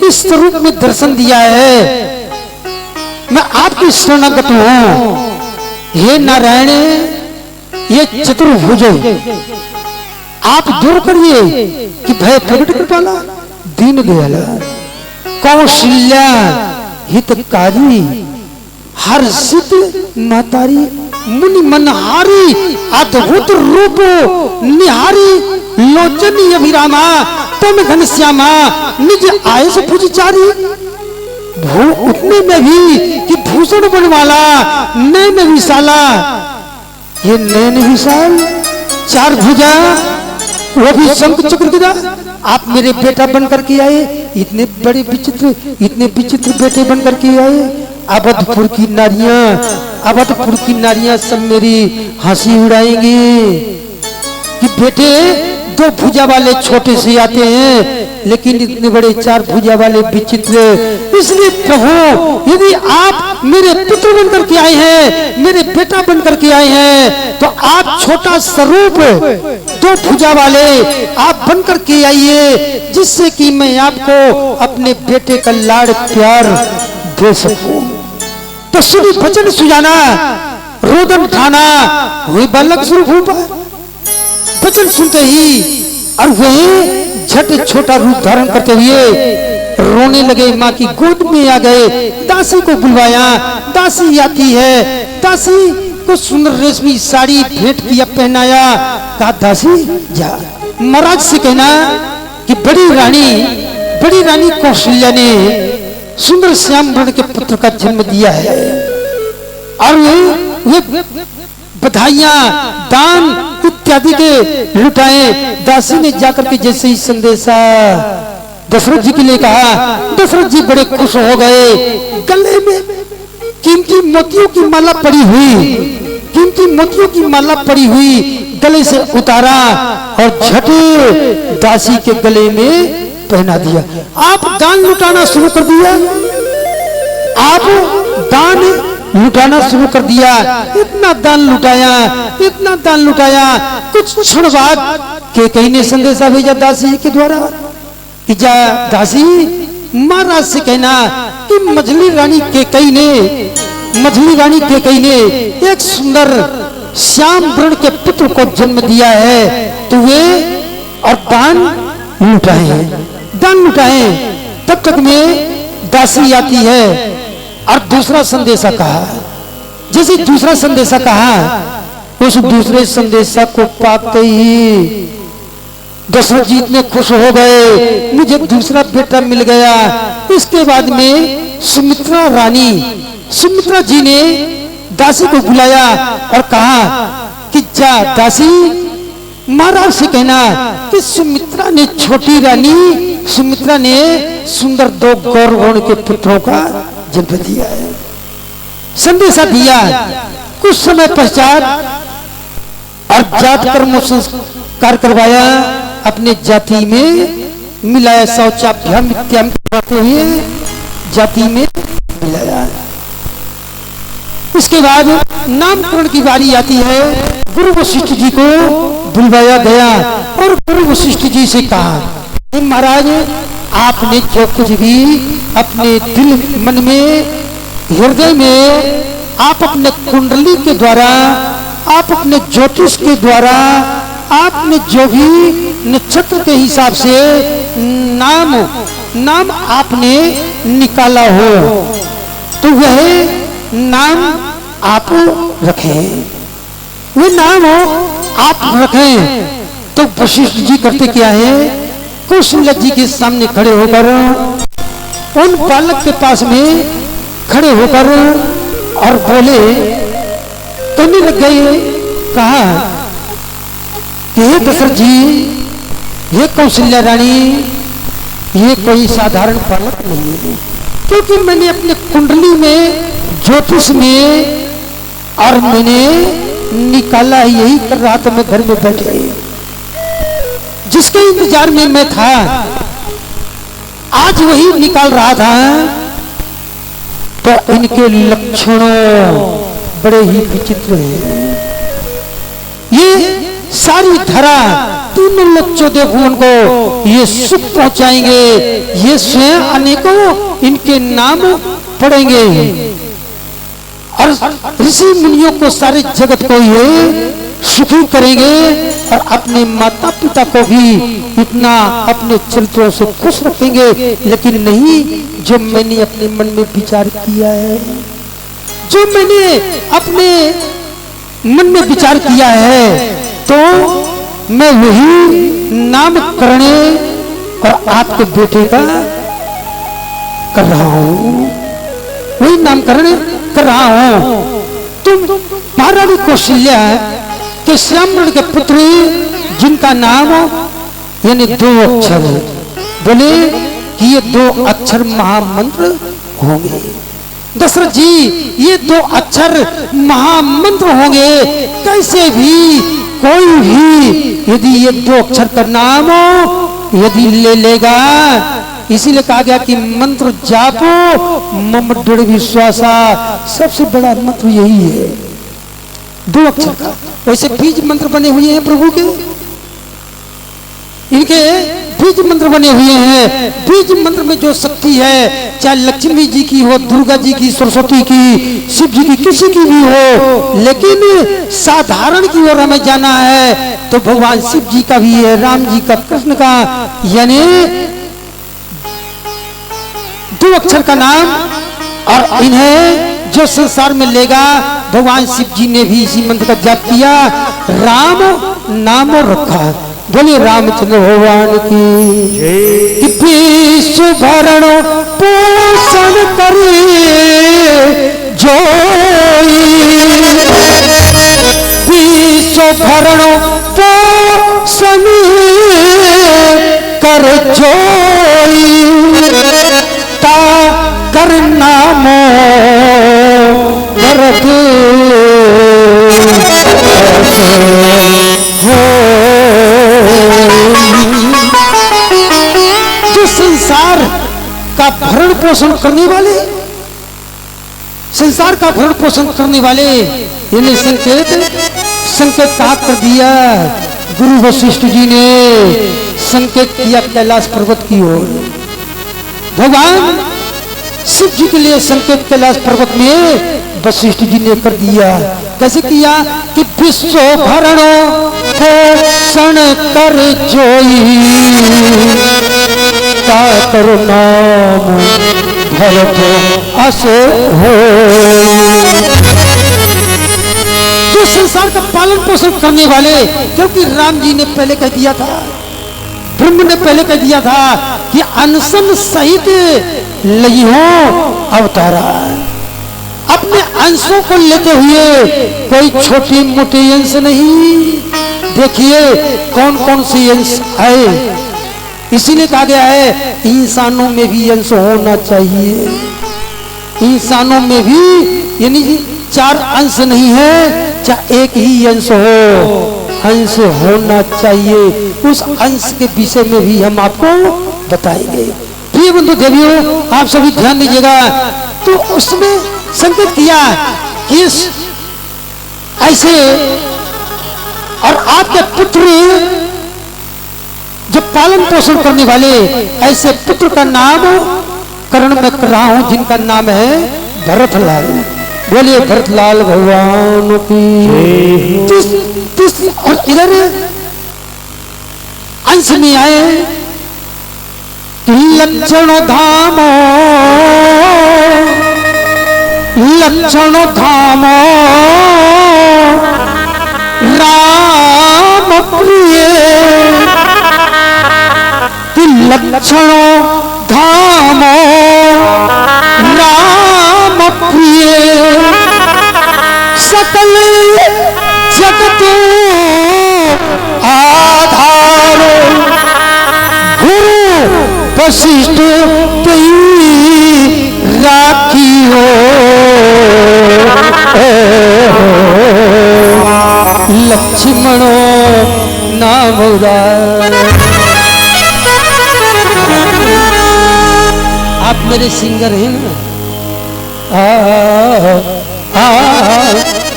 इस स्वरूप में दर्शन दिया है, मैं आपकी शरणागत हूँ। हे नारायण, ये चतुर्भुज आप दूर करिए कि भय प्रकट कृपाला, दीन दयाला, कौशल्या हितकारी, हर्षित महतारी, मुनि मनहारी, अद्भुत रूप निहारी, लोचनी अभिरामा, तम घनश्यामा, निज आयस भुजचारी। उतने में भी कि भूषण बन वाला, नैन विशाला, ये नैन विशाल, चार भुजा, वो भी शंख चक्र गदा। आप मेरे बेटा बनकर के आए, इतने बड़े विचित्र, इतने विचित्र बेटे बनकर के आए। अवधपुर की नारियां, अवधपुर की नारियां सब मेरी हंसी उड़ाएंगी कि बेटे दो भुजा वाले छोटे से आते हैं, लेकिन इतने बड़े चार भुजा वाले विचित्र। इसलिए प्रभु, यदि आप मेरे पुत्र बनकर के आए हैं, मेरे बेटा बनकर के आए हैं, तो आप छोटा स्वरूप दो भुजा वाले आप बनकर के आइए, जिससे कि मैं आपको अपने बेटे का लाड़ प्यार दे सकूं। तो सुनी वचन सुजाना, रोदन उठाना, हुई बालक स्वरूप हो पाए। वचन सुनते ही और वही झट छोटा रूप धारण करते हुए रोने लगे, माँ की गोद में आ गए। दासी को बुलवाया, दासी आती है, दासी कुछ सुंदर रेशमी साड़ी भेंट किया, पहनाया। कहा दासी जा, महाराज से कहना कि बड़ी रानी कौशल्या ने सुंदर श्याम वर्ण के पुत्र का जन्म दिया है, और वे बधाइयां, दान इत्यादि के लुटाए। दासी ने जाकर के जैसे ही संदेशा दशरथ जी के लिए कहा, दशरथ जी बड़े खुश हो गए। गले में कीमती मोतियों की माला पड़ी हुई, गले से उतारा और झटे दासी के गले में पहना दिया। आप दान लुटाना शुरू कर दिया, इतना दान लुटाया। कुछ क्षण बाद कैकेयी ने संदेशा भेजा दासी के द्वारा कि जा दासी, महाराज से कहना कि मझली रानी कैकेयी ने एक सुंदर श्याम वर्ण के पुत्र को जन्म दिया है, तो वे और दान लुटाए। तब तक में दासी आती है और दूसरा संदेशा कहा। जैसे दूसरा संदेशा कहा, उस दूसरे संदेशा को पाते ही दशरथ जी इतने खुश हो गए, मुझे दूसरा बेटा मिल गया। इसके बाद में सुमित्रा जी ने दासी को बुलाया और कहा कि जा दासी, महाराज से कहना कि सुमित्रा ने सुंदर 2 गौर वर्ण के पुत्रों का जन्म दिया है। संदेशा दिया। कुछ समय पश्चात और जात कर्म संस्कार करवाया, अपने जाति में मिलाया, शौचाभ्याम इत्यादि करवाते हुए जाति में मिलाया। इसके बाद नामकरण की बारी आती है। गुरु वशिष्ठ जी को बुलवाया गया और गुरु वशिष्ठ जी से कहा, महाराज आपने जो कुछ भी अपने दिल मन में हृदय में, आप अपने कुंडली के द्वारा, आप अपने ज्योतिष के द्वारा, आपने जो भी नक्षत्र के हिसाब से नाम आपने निकाला हो, तो वह नाम आप रखें, वो नाम आप रखें। तो वशिष्ठ जी करते क्या है, कौशल्या जी के सामने खड़े होकर, उन बालक के पास में खड़े होकर और बोले, कहने लग गए, कहा कि हे दशरथ जी, ये कौशल्या रानी, ये कोई साधारण बालक नहीं है, क्योंकि मैंने अपने कुंडली में, ज्योतिष में, और मैंने निकाला, यही कर रहा था मैं घर में बैठे, जिसके इंतजार में मैं था, आज वही निकाल रहा था। तो इनके लक्षणों बड़े ही विचित्र हैं। ये सारी धरा, तीनों लोग 14 भुवन को ये सुख पहुंचाएंगे, ये स्वयं अनेकों इनके नाम पढ़ेंगे और ऋषि मुनियों को, सारे जगत को ये सुखी करेंगे और अपने माता पिता को भी इतना अपने चरित्रों से खुश रखेंगे। लेकिन नहीं, जो मैंने अपने मन में विचार किया है, जो मैंने अपने मन में विचार किया है, तो मैं वही नामकरण और आपके बेटे का कर रहा हूं, वही नामकरण कर रहा हूं। तुम महारानी कौशल्या के श्याम वर्ण के पुत्र, जिनका नाम यानी 2 अक्षर, बोले कि ये 2 अक्षर महामंत्र होंगे। दशरथ जी, ये 2 अक्षर महामंत्र होंगे। कैसे भी कोई भी यदि ये 2 अक्षर का नाम यदि ले लेगा, इसीलिए कहा गया कि मंत्र जापो मम दृढ़ विश्वासा, सबसे बड़ा मंत्र यही है 2 अक्षर का। वैसे बीज मंत्र बने हुए हैं प्रभु के, इनके बीज मंत्र बने हुए हैं। बीज मंत्र में जो शक्ति है, चाहे लक्ष्मी जी की हो, दुर्गा जी की, सरस्वती की, शिव जी की, किसी की भी हो, लेकिन साधारण की ओर हमें जाना है तो भगवान शिव जी का भी है, राम जी का, कृष्ण का, यानी 2 अक्षर का नाम। और इन्हें जो संसार में लेगा, भगवान शिव जी ने भी इसी मंत्र का जाप किया, राम नाम रखा। बोले रामचंद्र भगवान की। विश्व भरण पोषण करे जोई, विश्व भरण पोषण कर जोई, ता कर नामो भरत हो। जो संसार का भरण पोषण करने वाले, संसार का भरण पोषण करने वाले, इन्हें संकेत कहा कर दिया। गुरु वशिष्ठ जी ने संकेत किया कैलाश पर्वत की ओर। भगवान शिव जी के लिए संकेत कैलाश पर्वत में वशिष्ठ जी ने कर दिया। कैसे किया कि विश्व भरण पोषण कर जोई, का करो नाम भरत अस हो। जो संसार का पालन पोषण करने वाले, क्योंकि राम जी ने पहले कह दिया था, ब्रह्म ने पहले कह दिया था कि अनशन सहित लइहो अवतारा। अपने अंशों को लेते हुए, कोई छोटे मोटे अंश नहीं। देखिए कौन कौन से अंश आए, इसीलिए कहा गया है इंसानों में भी अंश होना चाहिए। इंसानों में भी यानी 4 अंश नहीं है, चाहे एक ही अंश हो, अंश होना चाहिए। उस अंश के विषय में भी हम आपको बताएंगे। प्रिय बंधु देवियों, आप सभी ध्यान दीजिएगा। तो उसमें संकेत किया कि ऐसे, और आपके पुत्र जो पालन पोषण करने वाले, ऐसे पुत्र का नाम करण में कर रहा हूं, जिनका नाम है भरतलाल। बोलिए भरतलाल भगवान की। और इधर अंश में आए लक्षण धाम, लक्षण धाम राम प्रिय, लक्षण धाम राम प्रिय, सकल जगत आधार, गुरु वशिष्ठ राखियो, लक्ष्मणो नाम आप मेरे सिंगर हैं ना।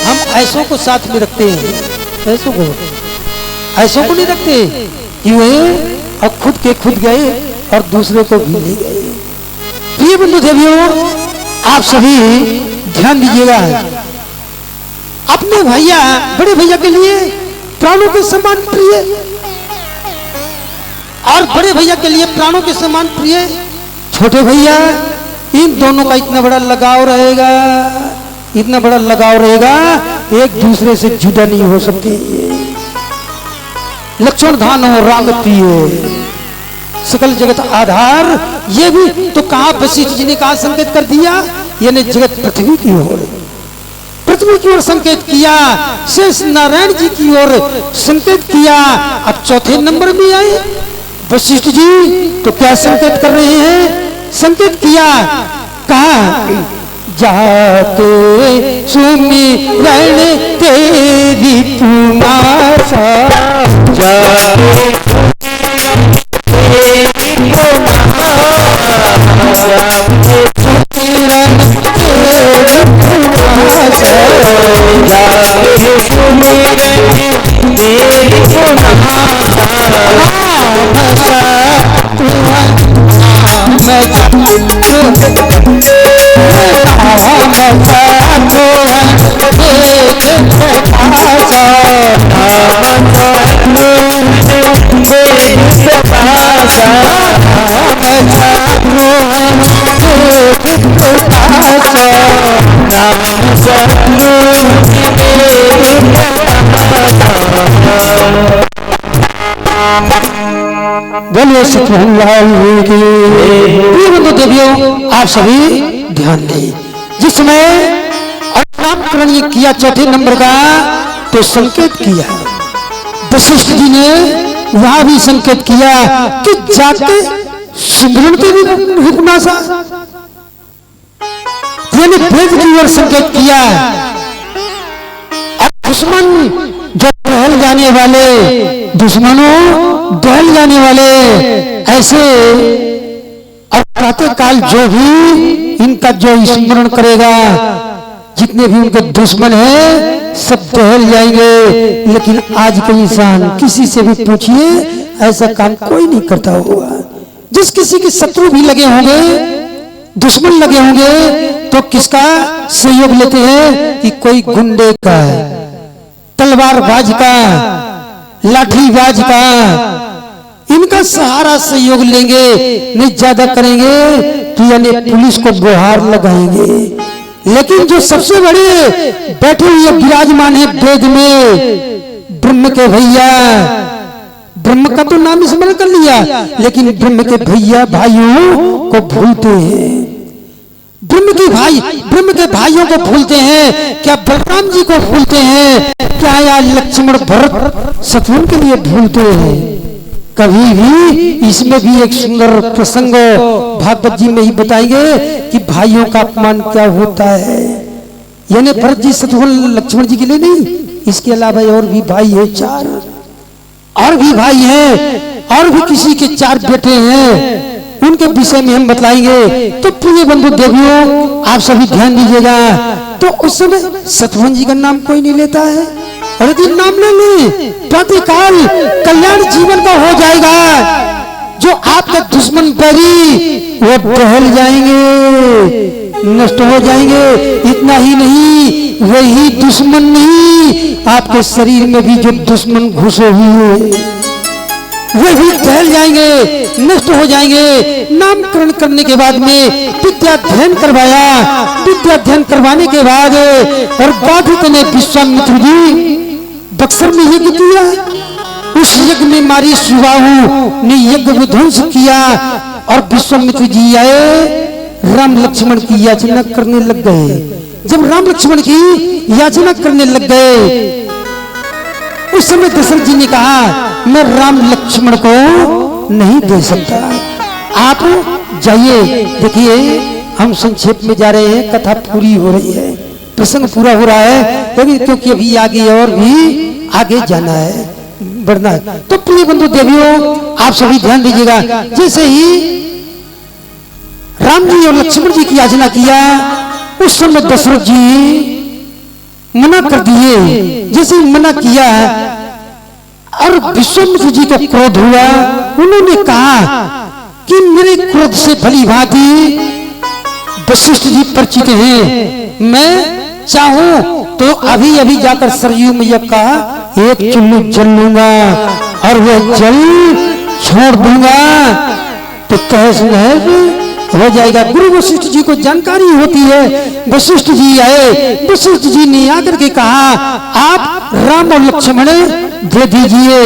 हम ऐसों को साथ में रखते हैं, ऐसों को नहीं रखते कि वे अब खुद के खुद गए और दूसरे को भी ले गए। प्रिय बंधु देवियों, आप सभी ध्यान दीजिएगा। अपने भैया, बड़े भैया के लिए प्राणों के समान प्रिय, और बड़े भैया के लिए प्राणों के समान प्रिय छोटे भैया, इन दोनों का इतना बड़ा लगाव रहेगा, इतना बड़ा लगाव रहेगा, एक दूसरे से जुदा नहीं हो सकते। लक्ष्मण धान हो राम प्रिय, सकल जगत आधार, ये भी तो कहा वशिष्ठ जी ने कहा संकेत कर दिया, यानी जगत पृथ्वी की ओर, पृथ्वी की ओर संकेत किया, शेष नारायण जी की ओर संकेत किया। अब चौथे नंबर में आए वशिष्ठ जी, तो क्या संकेत कर रहे हैं? संकेत किया, कहा जाते सुमिरन तेरी पुनासा, जाते बोलिए सतनाम की। प्रिय बंधु देवियों, आप सभी ध्यान दें। जिस समय नामकरण ये किया चौथे नंबर का, तो संकेत किया वशिष्ठ जी ने, वहां भी संकेत किया कि जाके सिमरन के भी रुकनासा, यानी भेद की ओर संकेत किया। दुश्मन जो दहल जाने वाले, दुश्मनों दहल जाने वाले, ऐसे और प्रातः काल जो भी इनका जो स्मरण करेगा, जितने भी उनके दुश्मन हैं सब दहल जाएंगे। लेकिन आज का इंसान किसी से भी पूछिए, ऐसा काम कोई नहीं करता होगा। जिस किसी के शत्रु भी लगे होंगे, दुश्मन लगे होंगे, तो किसका सहयोग लेते हैं कि कोई गुंडे का, तलवारबाज का, लाठीबाज का, इनका सहारा सहयोग लेंगे। नहीं ज्यादा करेंगे तो यानी पुलिस को गुहार लगाएंगे। लेकिन जो सबसे बड़े बैठे हुए विराजमान है वेद में, ब्रह्म के भैया, ब्रह्म का तो नाम स्मरण कर लिया, लेकिन ब्रह्म के भैया भाइयों को भूलते हैं। ब्रह्म के भाइयों को भूलते हैं। क्या बलराम जी को भूलते हैं? क्या या लक्ष्मण भरत शत्रुघ्न के लिए भूलते हैं? कभी भी इसमें भी एक सुंदर प्रसंग भागवत जी में ही बताएंगे कि भाइयों का अपमान क्या होता है। यानी भरत जी शत्रुघ्न लक्ष्मण जी के लिए नहीं, इसके अलावा और भी भाई है, 4 और भी भाई हैं, और भी किसी के 4 बेटे हैं, उनके विषय में हम बतलाएंगे। तो प्रिय बंधु देवियों, आप सभी ध्यान दीजिएगा। तो उस समय शत्रुघ्न जी का नाम कोई नहीं लेता है, और यदि नाम ले ली प्रातःकाल कल्याण जीवन का हो जाएगा। जो आपके दुश्मन बैरी वो दहल जाएंगे, नष्ट हो जाएंगे। इतना ही नहीं, वही दुश्मन नहीं, आपके शरीर में भी जो दुश्मन घुसे हुए वे भी दहल जाएंगे, नष्ट हो जाएंगे। नामकरण करने के बाद में विद्याध्ययन करवाया। विद्याध्ययन करवाने के बाद और बाधित ने विश्वामित्र जी बक्सर में यज्ञ किया। उस यज्ञ में मारी सुबाहु ने यज्ञ विध्वंस किया, और विश्वामित्र जी आए, राम लक्ष्मण की याचना करने लग गए। जब राम लक्ष्मण की याचना करने लग गए, उस समय दशरथ जी ने कहा, मैं राम लक्ष्मण को नहीं दे सकता, आप जाइए। देखिए हम संक्षेप में जा रहे हैं, कथा पूरी हो रही है, प्रसंग पूरा हो रहा है, लेकिन क्योंकि अभी आगे और भी आगे जाना है, बढ़ना है। तो प्रिय बंधु देवियों, आप सभी ध्यान दीजिएगा। जैसे ही राम जी और लक्ष्मण जी की याचना किया, उस समय दशरथ जी मना कर दिए। जैसे मना किया और विश्वामित्र जी का क्रोध हुआ, उन्होंने कहा कि मेरे क्रोध से भली भांति वशिष्ठ जी परिचित हैं, मैं चाहूं तो अभी अभी जाकर सरयू मैया का एक चुल्लू जल लूंगा और वह जल छोड़ दूंगा तो तहस नहस हो जाएगा। गुरु वशिष्ठ जी को जानकारी होती है। वशिष्ठ जी आए, वशिष्ठ जी ने आकर के कहा, आप राम और लक्ष्मण दे दीजिए।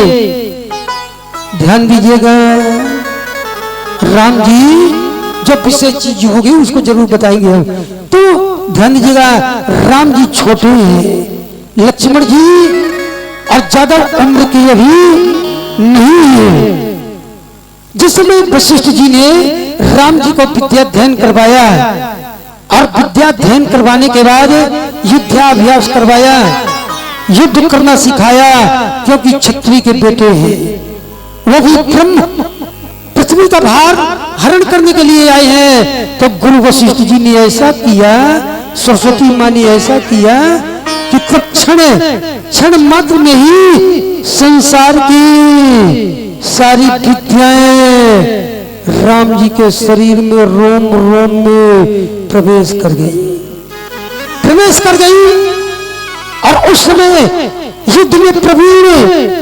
ध्यान दीजिएगा, राम जी जो विशेष चीज होगी उसको जरूर बताएंगे हम। तो ध्यान दीजिएगा, राम जी छोटे हैं, लक्ष्मण जी और ज्यादा उम्र के अभी नहीं है। जिस समय वशिष्ठ जी ने राम जी को विद्याध्ययन करवाया और विद्याध्ययन करवाने के बाद युद्धाभ्यास करवाया, युद्ध करना सिखाया, क्योंकि क्षत्रिय के बेटे हैं, वो भी ब्रह्म पृथ्वी का भार हरण करने के लिए आए हैं। तो गुरु वशिष्ठ जी ने ऐसा किया, सरस्वती माँ ने ऐसा किया कि क्षण मात्र में ही संसार की सारी विद्याएं राम जी के शरीर में रोम रोम में प्रवेश कर गई। और उस समय युद्ध में प्रवीण,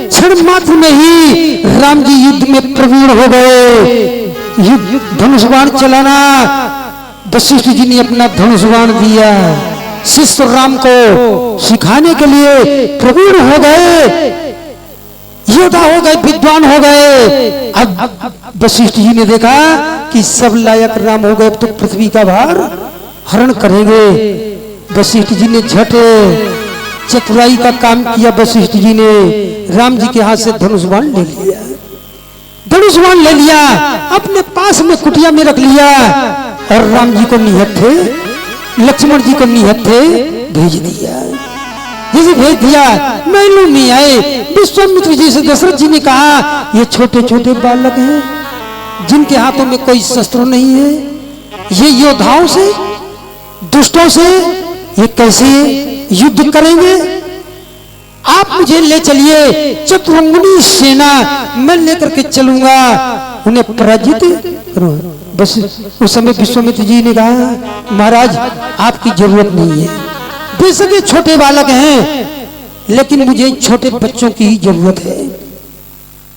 क्षण मात्र में ही राम जी युद्ध में प्रवीण हो गए। धनुष बाण चलाना वशिष्ठ जी ने अपना धनुष बाण दिया, शिष्य राम को सिखाने के लिए प्रवीण हो गए। योद्धा हो गए, विद्वान हो गए। अब वशिष्ठ जी ने देखा कि सब लायक राम हो गए, तो पृथ्वी का भार हरण करेंगे। वशिष्ठ जी ने झट चतुराई का काम किया। वशिष्ठ जी ने राम जी के हाथ से धनुष बाण ले लिया, धनुष बाण ले लिया, अपने पास में कुटिया में रख लिया और राम जी को निहत्थे, लक्ष्मण जी को निहत्थे भेज दिया। जैसे भेज दिया, मालूम नहीं आए। विश्वामित्र जी से दशरथ जी ने कहा, ये छोटे छोटे बालक हैं जिनके हाथों में कोई शस्त्र नहीं है, ये योद्धाओं से, दुष्टों से ये कैसे युद्ध करेंगे? आप मुझे ले चलिए, चतुरंगनी सेना मैं लेकर के चलूंगा, उन्हें पराजित करो। बस उस समय विश्वामित्र जी ने कहा, महाराज आपकी जरूरत नहीं है, बेशक ये छोटे बालक हैं, लेकिन मुझे छोटे बच्चों की ही जरूरत है।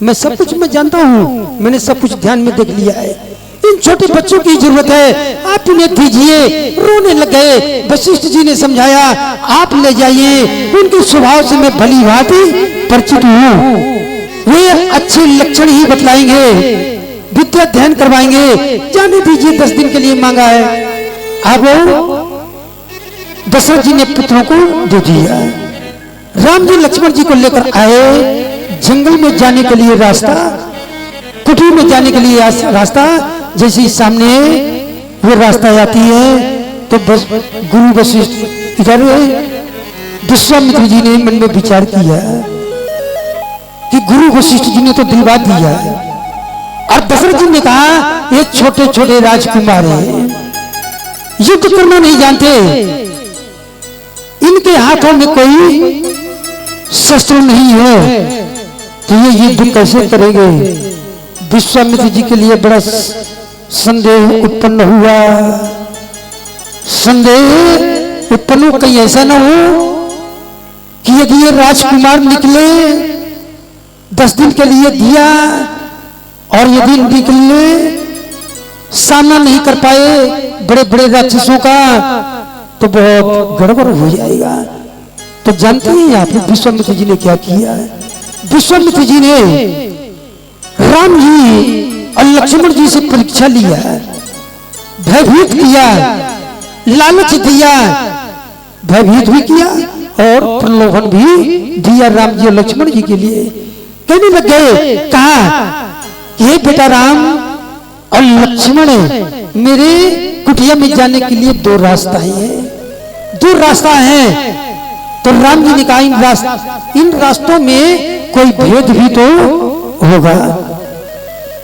मैं सब कुछ मैं जानता हूँ, मैंने सब कुछ ध्यान में देख लिया है, इन छोटे बच्चों की जरूरत है, आप उन्हें दीजिए। रोने लग गए। वशिष्ठ जी ने समझाया, आप ले जाइए, उनके स्वभाव से मैं भली भांति परिचित हूँ, वे अच्छे लक्षण ही बतलाएंगे, विद्या अध्ययन करवाएंगे, जाने दीजिए, 10 दिन के लिए मांगा है। अब दशरथ जी ने पुत्रों को दे दिया। राम जी लक्ष्मण जी को लेकर आए। जंगल में जाने के लिए रास्ता, कुटीर में जाने के लिए रास्ता, जैसे ही सामने वो रास्ता आती है तो बस गुरु वशिष्ठ इधर, विश्वामित्र जी ने मन में विचार किया कि गुरु वशिष्ठ जी ने तो दिलवा दिया, और दशरथ जी ने कहा, ये छोटे छोटे राजकुमार हैं, युद्ध करना नहीं जानते, इनके हाथों में कोई शस्त्र नहीं है, तो ये युद्ध कैसे करेंगे? विश्वामित्र जी के लिए बड़ा संदेह उत्पन्न हुआ। संदेह उत्पन्न हो, कहीं ऐसा ना हो कि यदि ये राजकुमार निकले, 10 दिन के लिए दिया, और यदि निकलने सामना नहीं कर पाए बड़े बड़े राक्षसों का, तो बहुत गड़बड़ हो जाएगा। तो जानते हैं आप विश्वामित्र जी ने क्या किया? विश्वामित्र जी ने राम जी और लक्ष्मण जी से परीक्षा लिया, भयभीत किया, लालच दिया, भयभीत भी किया और प्रलोभन भी दिया राम जी और लक्ष्मण जी के लिए। कहने लग गए, कहा, ये बेटा राम और लक्ष्मण, मेरे कुटिया में जाने के लिए 2 रास्ता है, 2 रास्ता है। तो राम जी ने कहा, इन रास्तों में कोई भेद भी तो होगा।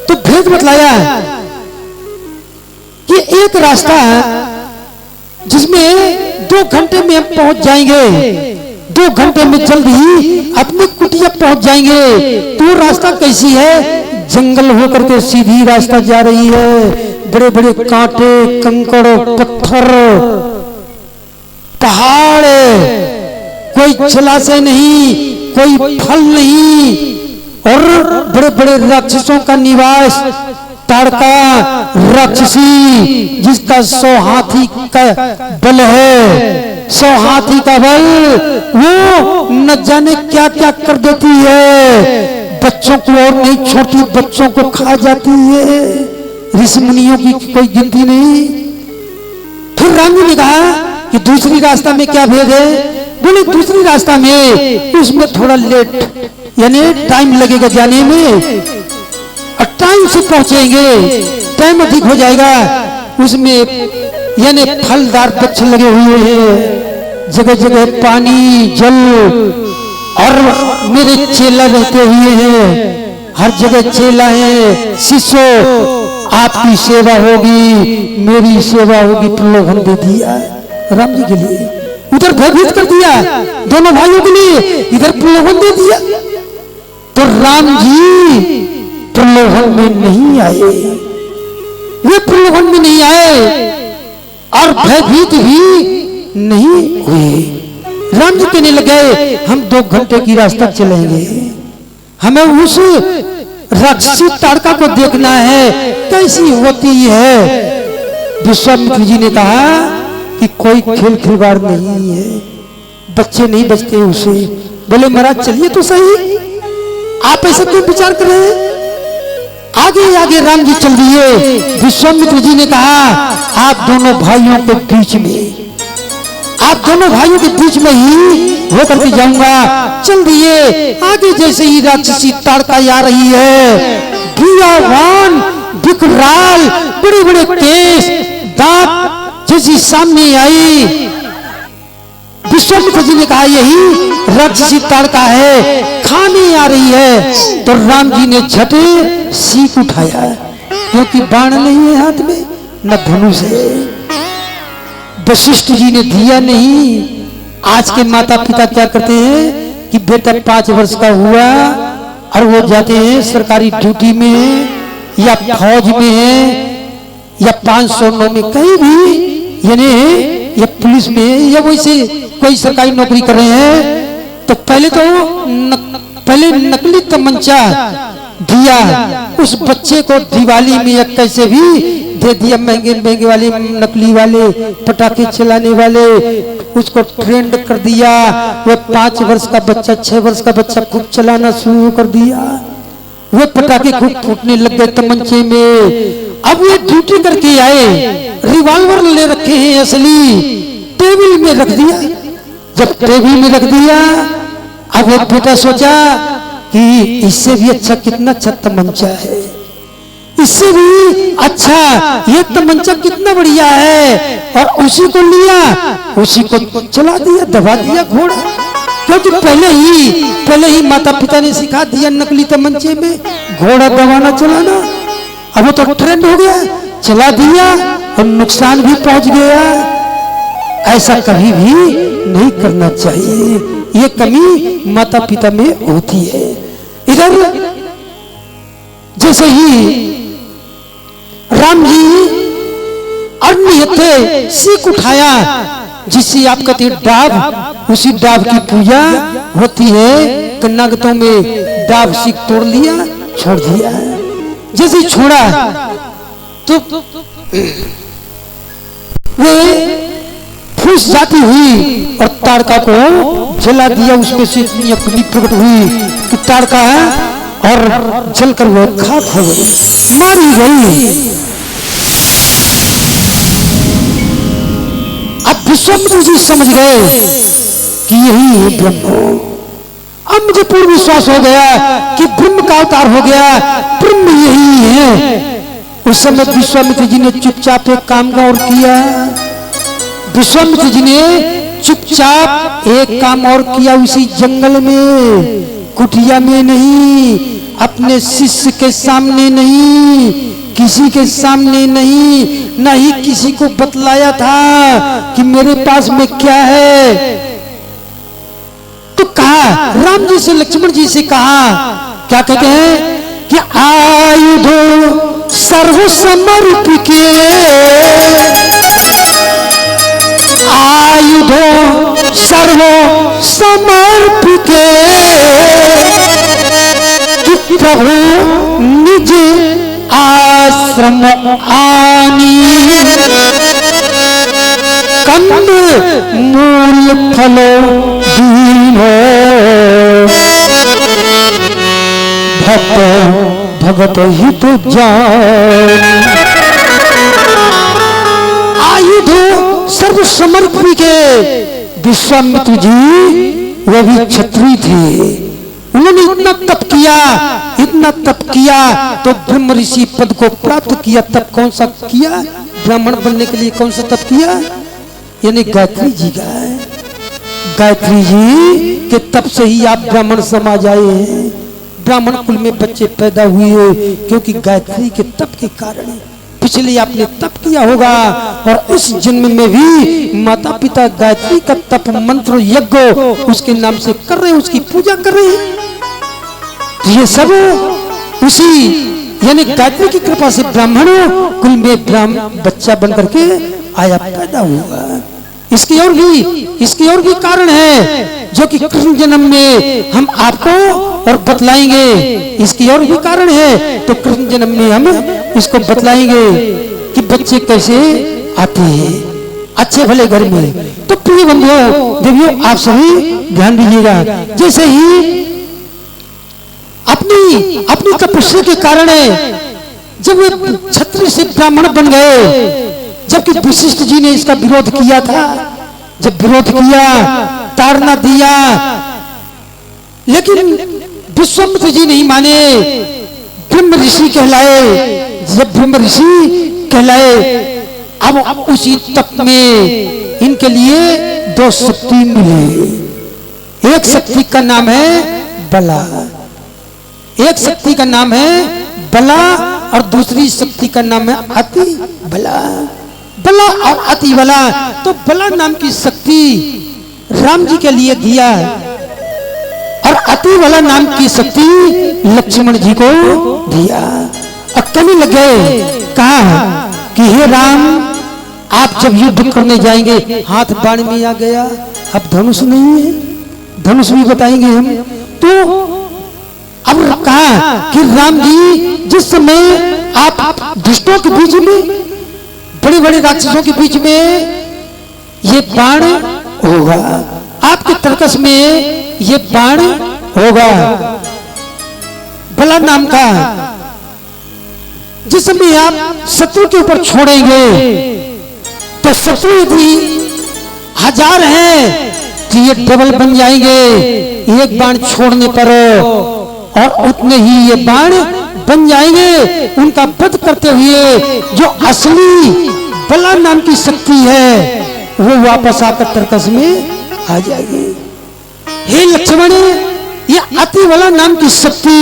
तो भेद बतलाया कि एक रास्ता जिसमें 2 घंटे में हम पहुंच जाएंगे, 2 घंटे में जल्द ही अपने कुटिया पहुंच जाएंगे। तो रास्ता कैसी है? जंगल होकर के सीधी रास्ता जा रही है, बड़े बड़े कांटे, कंकड़, पत्थर, पहाड़, कोई जलाशय नहीं, कोई फल नहीं, और बड़े बड़े राक्षसों का निवास, ताड़का राक्षसी जिसका 100 हाथी का बल है, 100 हाथी का बल, वो न जाने क्या क्या कर देती है, बच्चों को और नहीं छोड़ती, बच्चों को खा जाती है, ऋषि मुनियों की कोई गिनती नहीं। फिर राम जी ने कहा कि दूसरी रास्ता में क्या भेद है? बोले दूसरी रास्ता में उसमें थोड़ा लेट, यानी टाइम लगेगा जाने में, और टाइम से पहुंचेंगे, टाइम अधिक हो जाएगा, उसमें यानी फलदार वृक्ष लगे हुए हैं, जगह जगह पानी जल, और मेरे चेला रहते हुए हैं, हर जगह चेला है, शिष्य, आपकी सेवा होगी, मेरी सेवा होगी। प्रलोभन दे दिया राम जी के लिए, उधर भयभीत कर दिया दोनों भाइयों के लिए, इधर प्रलोभन दे दिया। तो राम जी प्रलोभन में नहीं आए, वे प्रलोभन में नहीं आए और भयभीत भी नहीं हुए। राम जी कहने लगे, हम 2 घंटे की रास्ता चलेंगे, हमें उस राक्षसी ताड़का को देखना है कैसी होती है। विश्वामित्र जी ने कहा कि कोई खेल खिलवाड़ नहीं है, बच्चे नहीं बचते उसे। बोले महाराज चलिए तो सही, आप ऐसा क्यों विचार कर रहे हैं? आगे आगे राम जी चल दिए। विश्वामित्र जी ने कहा आप दोनों भाइयों के बीच में, आप दोनों भाइयों के बीच में ही होकर के जाऊंगा। चल दिए आगे। जैसे ही राक्षसी ताड़का आ रही है, गियावान विकराल बड़े बड़े केस दांत जैसी सामने आई। विश्वामित्र जी ने कहा यही राक्षसी ताड़का है, खाने आ रही है। तो राम जी ने झट सीख उठाया, क्योंकि बाण नहीं है हाथ में, न धनुष है। वशिष्ठ जी ने दिया नहीं। आज के माता पिता क्या करते हैं कि बेटा 5 वर्ष का हुआ और वो जाते हैं सरकारी ड्यूटी में या फौज में है या 509 में कहीं भी, यानी या पुलिस में या वैसे कोई सरकारी नौकरी कर रहे हैं, तो पहले तो पहले नकली तमंचा दिया उस बच्चे को दिवाली में या कैसे भी दे दिया, महंगे महंगे वाले नकली वाले पटाखे चलाने वाले, उसको ट्रेंड कर दिया। वो 5 वर्ष का बच्चा 6 वर्ष का बच्चा खूब चलाना शुरू कर दिया। वो पटाखे खूब फूटने लग गए तमंचे में। अब ये ड्यूटी करके आए, रिवॉल्वर ले रखे हैं असली, टेबल में रख दिया। जब टेबल में रख दिया, अब एक बेटा सोचा कि इससे भी अच्छा कितना अच्छा तमंचा है, इससे भी अच्छा ये तमंचा कितना बढ़िया है, और उसी को लिया, उसी को चला दिया, दबा दिया घोड़ा। क्योंकि पहले ही माता पिता ने सिखा दिया नकली तमंचे में घोड़ा दबाना चलाना। अब वो तो ट्रेंड हो गया, चला दिया और नुकसान भी पहुंच गया। ऐसा कभी भी नहीं करना चाहिए, ये कमी माता पिता में होती है। इधर जैसे ही राम जी अन्य सीख उठाया, जिससे आप कहते डाब, उसी डाब की पूजा होती है। कन्नागतों में डाब सीख तोड़ लिया, छोड़ दिया। जैसे छोड़ा तो वे फूस जाती हुई और ताड़का को जला दिया। उसमें से इतनी अग्नि प्रकट हुई कि ताड़का और जलकर वो खाक हो गई, मारी गई। अब विश्वामित्र जी समझ गए कि यही है ब्रह्म। अब मुझे पूर्ण विश्वास हो गया कि ब्रह्म का अवतार हो गया, ब्रह्म यही है। उस समय विश्वामित्र जी ने चुपचाप एक काम का और किया। विश्वामित्र जी ने चुपचाप एक काम और किया उसी जंगल में, कुटिया में नहीं, अपने शिष्य के सामने नहीं, किसी के सामने नहीं, न ही किसी को बतलाया था कि मेरे पास में क्या है। तो कहा राम जी से, लक्ष्मण जी से कहा, क्या कहते हैं कि आयुधो सर्व समर्पिके, आयुधो सर्व समर्पिके, कि प्रभु निज आश्रम आनी, कंद मूल फलो दीनो, भक्त भगत हित जान। आयुधो सर्व समर्पिके। विश्वामित्र जी वे भी क्षत्रिय थे, उन्होंने इतना तप किया, इतना तप किया तो ब्रह्म ऋषि पद को प्राप्त किया। तप कौन सा किया? ब्राह्मण बनने के लिए कौन सा तप किया? यानी गायत्री जी का है। गायत्री जी के तप से ही आप ब्राह्मण समाज आए हैं, ब्राह्मण कुल में बच्चे पैदा हुए, क्योंकि गायत्री के तप के कारण। पिछले आपने तप किया होगा और इस जन्म में भी माता पिता गायत्री का तप मंत्र यज्ञ उसके नाम से कर रहे हैं, उसकी पूजा कर रहे हैं। तो ये सब उसी यानी गायत्री की कृपा से ब्राह्मण कुल में ब्राह्मण बच्चा बन करके आया, पैदा हुआ। इसकी और भी कारण है जो कि कृष्ण जन्म में हम आपको और बतलाएंगे। इसकी और भी कारण है तो कृष्ण जन्म में हम इसको बतलाएंगे कि बच्चे कैसे आते हैं अच्छे भले घर में। तो प्रिय बंधुओं, देवियों, आप सभी ध्यान दीजिएगा। जैसे ही अपनी अपनी तपस्या के कारण जब वे क्षत्रिय से ब्राह्मण बन गए, जबकि वशिष्ठ जी ने इसका विरोध किया था, जब विरोध किया, ताड़ना दिया, लेकिन विश्वामित्र जी नहीं माने, ब्रह्म ऋषि कहलाए। जब ब्रह्म ऋषि कहलाए, अब उसी तप में इनके लिए दो शक्ति मिले। एक शक्ति का नाम है बला, एक शक्ति का नाम है बला और दूसरी शक्ति का नाम है अति बला। बला और अति बला, तो बला नाम की शक्ति राम जी के लिए दिया और अति बला नाम की शक्ति लक्ष्मण जी को दिया। और कहने लगे, कहा कि हे राम, आप जब युद्ध करने जाएंगे, हाथ बाण में आ गया, अब धनुष नहीं है, धनुष भी बताएंगे हम। तो अब कहा कि राम जी, जिस समय आप दुष्टों के बीच में, बड़े बड़े राक्षसों के बीच में ये बाण होगा, आपके तर्कस में ये बाण होगा बला नाम का, जिस समय आप शत्रु के ऊपर छोड़ेंगे तो शत्रु यदि 1000 हैं तो ये डबल बन जाएंगे एक बाण छोड़ने पर, और उतने ही ये बाण बन जाएंगे उनका वध करते हुए। जो असली बला नाम की शक्ति है वो वापस आकर तर्कस में आ जाएगी। हे लक्ष्मण, ये अति बला नाम की शक्ति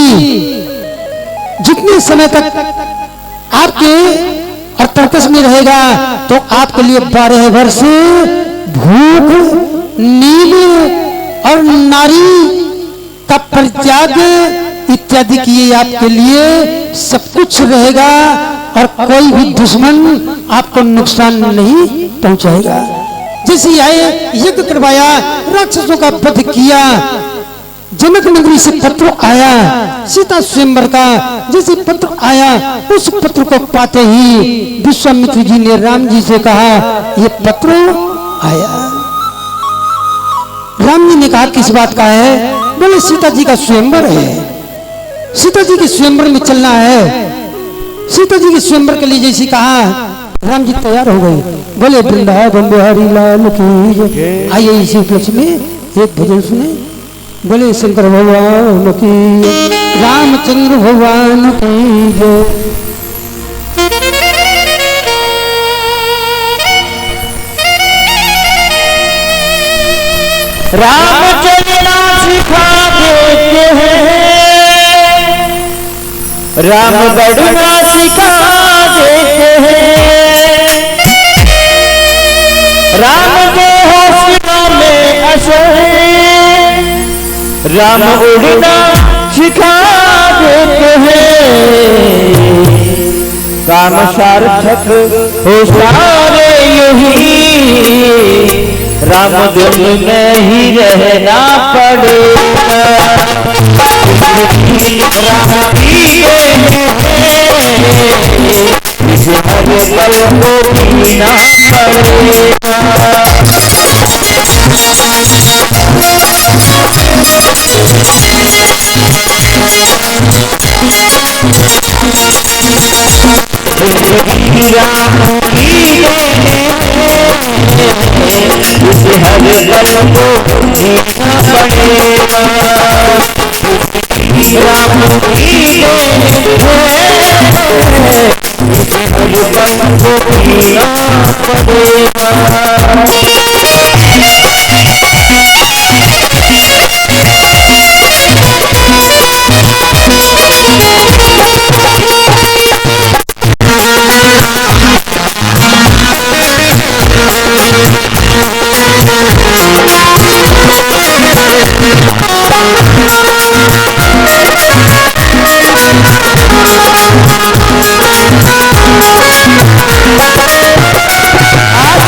जितने समय तक आपके और तर्कस में रहेगा तो आपके लिए 12 वर्ष भूख, नींद और नारी का परित्याग इत्यादि किए आपके लिए सब कुछ रहेगा, और कोई भी दुश्मन आपको नुकसान नहीं पहुंचाएगा। जैसे आए यज्ञ करवाया, राक्षसों का वध किया, जनक नगरी से पत्र आया सीता स्वयंवर का, जैसे पत्र आया उस पत्र को पाते ही विश्वामित्र जी ने राम जी से कहा, ये पत्र आया। राम जी ने कहा, किस बात का है? बोले सीता जी का स्वयंवर है, सीता जी के स्वयंवर में चलना है। सीता जी के स्वयंवर के लिए जैसे कहा, राम जी तैयार हो गए। बोले वृंदावन बिहारी लाल की जय। आइए इसी उपलक्ष्य में एक भजन सुने। बोले शंकर भगवान की, रामचंद्र भगवान की जय। राम चलना सिखा देते हैं, राम बढ़ना सिखा देते हैं, राम के हौसला में असर, राम उड़ना सिखा देते हैं, काम सार्थक हो सारे यही, राम दिल में ही रहना पड़ेगा, राम की इसे हर पल को जीना पड़ेगा। राम की इसे हर पल को जीना पड़ेगा, राम की इसे हर पल को जीना पड़ेगा।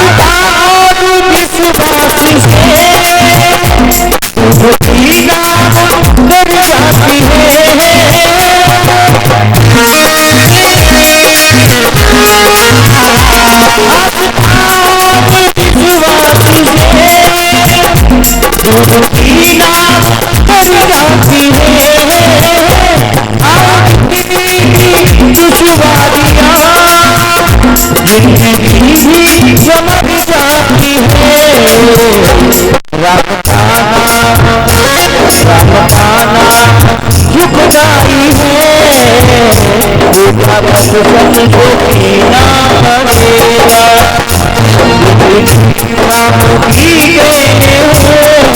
आज जिंदगी समझ जाती है राम पाना झुकनाई है बस समझो पीना पड़ेगा राम की गए पीना पड़ेगा।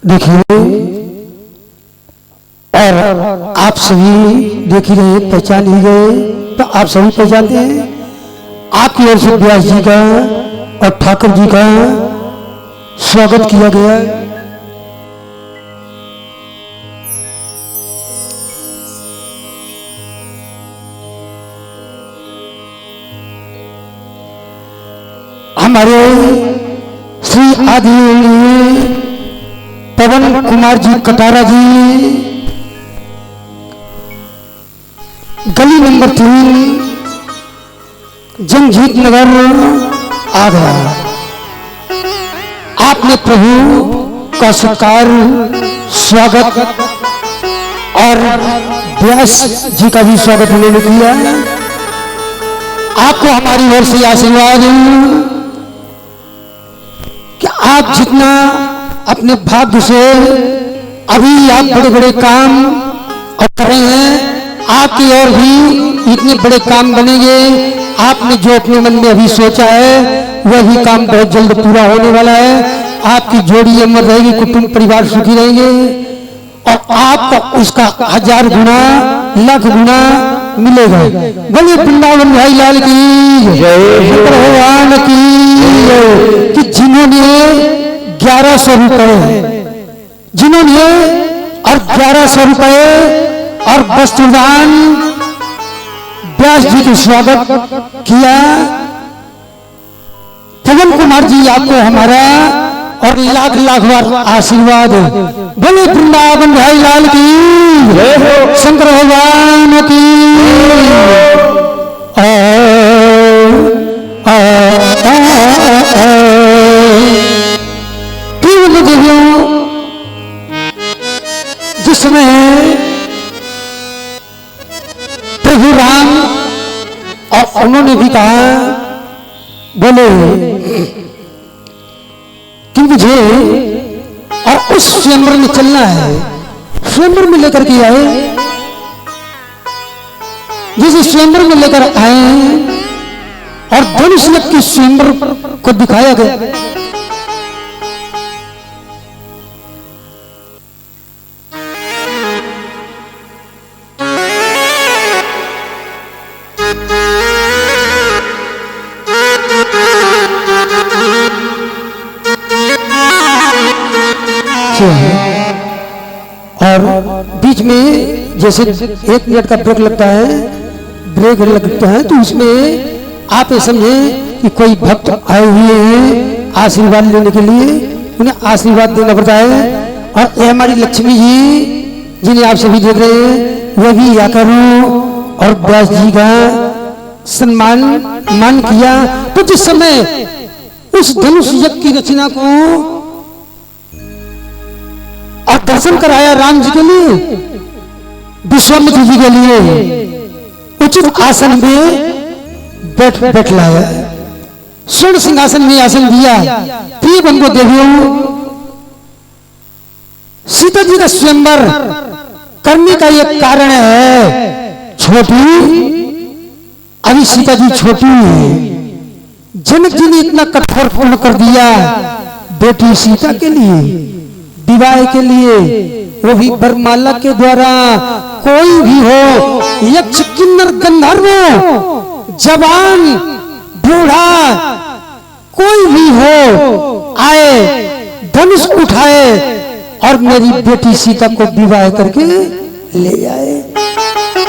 देखिए और आप सभी देख ही रहे, पहचान ही गए, तो आप सभी पहचानते हैं। आपकी ओर से व्यास जी का और ठाकुर जी का स्वागत किया गया। हमारे श्री आदि पवन कुमार जी कटारा जी, गली नंबर 3, जंगजीत नगर, आगरा। आपने प्रभु का सत्कार, स्वागत और व्यास जी का भी स्वागत उन्होंने किया। आपको हमारी ओर से आशीर्वाद कि आप जितना अपने भाग्य से अभी आप बड़े बड़े काम और कर रहे हैं, आपकी ओर भी इतने बड़े काम बनेंगे। आपने जो अपने मन में अभी सोचा है वही काम बहुत जल्द पूरा होने वाला है। आपकी जोड़ी अमर रहेगी, कुटुंब परिवार सुखी रहेंगे और आपका उसका 1000 गुना, लाख गुना मिलेगा। बोले वृंदावन भाई लाल की भगवान की। कि जिन्होंने 1100 रुपए, जिन्होंने और 1100 रुपए और वस्त्रदान व्यास जी के स्वागत किया। पवन कुमार जी आपको हमारा और लाख लाख बार आशीर्वाद। बोले वृंदावन भाई लाल की, शंकर भगवान की। जिसमें प्रभु राम और उन्होंने भी कहा, बोले कि मुझे और उस स्वयंवर में चलना है। स्वयंवर में लेकर के आए, जिसे स्वयंवर में लेकर आए और धनुष लग की स्वयंवर को दिखाया गया। और बीच में जैसे 1 मिनट का ब्रेक लगता है, तो उसमें आप ये समझे कि कोई भक्त आए हुए हैं आशीर्वाद लेने के लिए, उन्हें आशीर्वाद देना पड़ता है। और ये हमारी लक्ष्मी जी जिन्हें आप सभी देख रहे हैं, वह भी आकर और व्यास जी का सम्मान मान किया। तो जिस समय उस धनुष यज्ञ की रचना को और दर्शन कराया राम जी के लिए, विश्वामित्र जी के लिए उचित आसन में बैठ लाया, स्वर्ण सिंहासन में आसन दिया। प्रिय बंधु देवियों, सीता जी का स्वयंवर करने का एक कारण है, छोटी अभी सीता जी छोटी है। जनक जी ने इतना कठोर पूर्ण कर दिया बेटी सीता के लिए, विवाह के लिए, वो भी वरमाला के द्वारा। कोई भी हो, यक्ष किन्नर गंधर्व, जवान बूढ़ा, कोई भी हो, आए धनुष उठाए और मेरी बेटी सीता को विवाह करके ले जाए।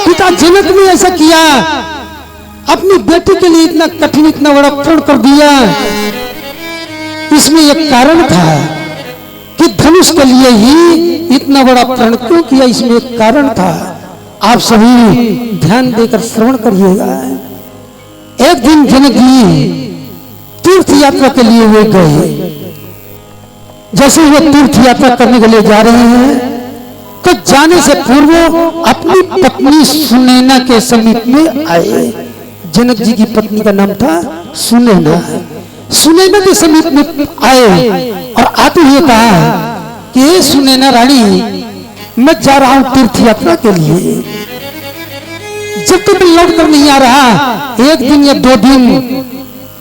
पिता जनक ने ऐसा किया, अपनी बेटी के लिए इतना कठिन, इतना बड़ा प्रण कर दिया। इसमें एक कारण था कि धनुष के लिए ही इतना बड़ा प्रण क्यों किया, इसमें एक कारण था। आप सभी ध्यान देकर श्रवण करिएगा। एक दिन जनक जी तीर्थ यात्रा के लिए वे गए। जैसे वो तीर्थ यात्रा करने के लिए जा रहे हैं, तो जाने से पूर्व अपनी पत्नी सुनैना के समीप में आए। जनक जी की पत्नी का नाम था सुनैना। सुनैना के समीप में आए और आते हुए कहा कि सुनैना रानी, मैं जा रहा हूं तीर्थ यात्रा के लिए, जब तक लौट कर नहीं आ रहा 1 दिन या 2 दिन,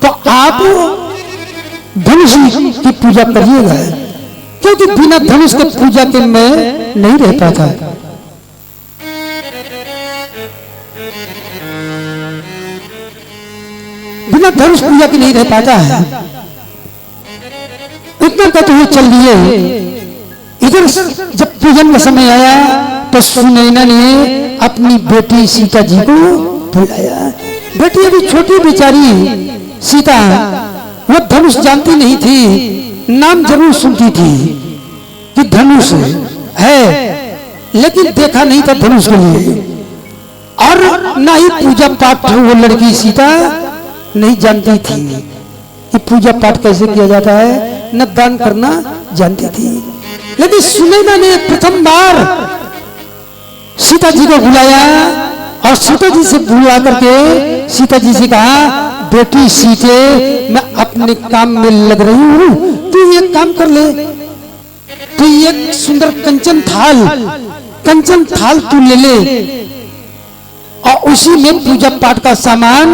तो आप धनुष की पूजा करिएगा, क्योंकि बिना धनुष के पूजा के मैं नहीं रह पाता। बिना धनुष पूजा के नहीं रह पाता है। इतना कहते हुए चल दिए। इधर जब पूजन का समय आया तो सुनैना ने अपनी बेटी सीता जी को बुलाया। बेटी अभी छोटी बेचारी सीता, वो धनुष जानती नहीं थी, नाम जरूर सुनती थी कि धनुष है, लेकिन देखा नहीं था धनुष के लिए, और ना ही पूजा पाठ वो लड़की सीता नहीं जानती थी कि पूजा पाठ कैसे किया जाता है, न दान करना जानती थी। लेकिन सुनैना ने प्रथम बार सीता जी को बुलाया और सीता जी से बुला करके सीता जी से कहा, बेटी सीते, मैं अपने काम में लग रही हूं, तू एक काम कर ले, तू एक सुंदर कंचन थाल तू ले ले और उसी में पूजा पाठ का सामान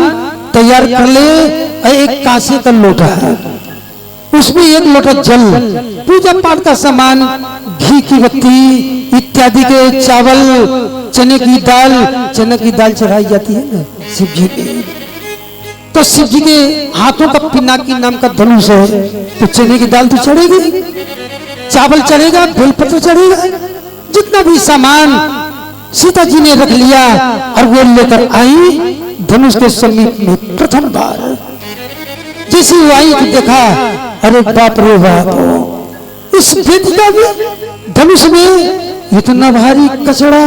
तैयार कर ले। एक कांसे का लोटा, उसमें एक लोटा जल, पूजा पाठ का सामान, घी की बत्ती इत्यादि के, चावल, चने की दाल चढ़ाई जाती है ना शिव जी के, तो शिव जी के हाथों का पिनाकी नाम का धनुष है, तो चने की दाल तो चढ़ेगी, चावल चढ़ेगा, बेलपत्र चढ़ेगा, जितना भी सामान सीता जी ने रख लिया और वो लेकर आई धनुष के समीप में। प्रथम बार जैसे वो आई तो देखा, अरे बाप रे बाप, इस वेदिका में धनुष में इतना भारी कचरा,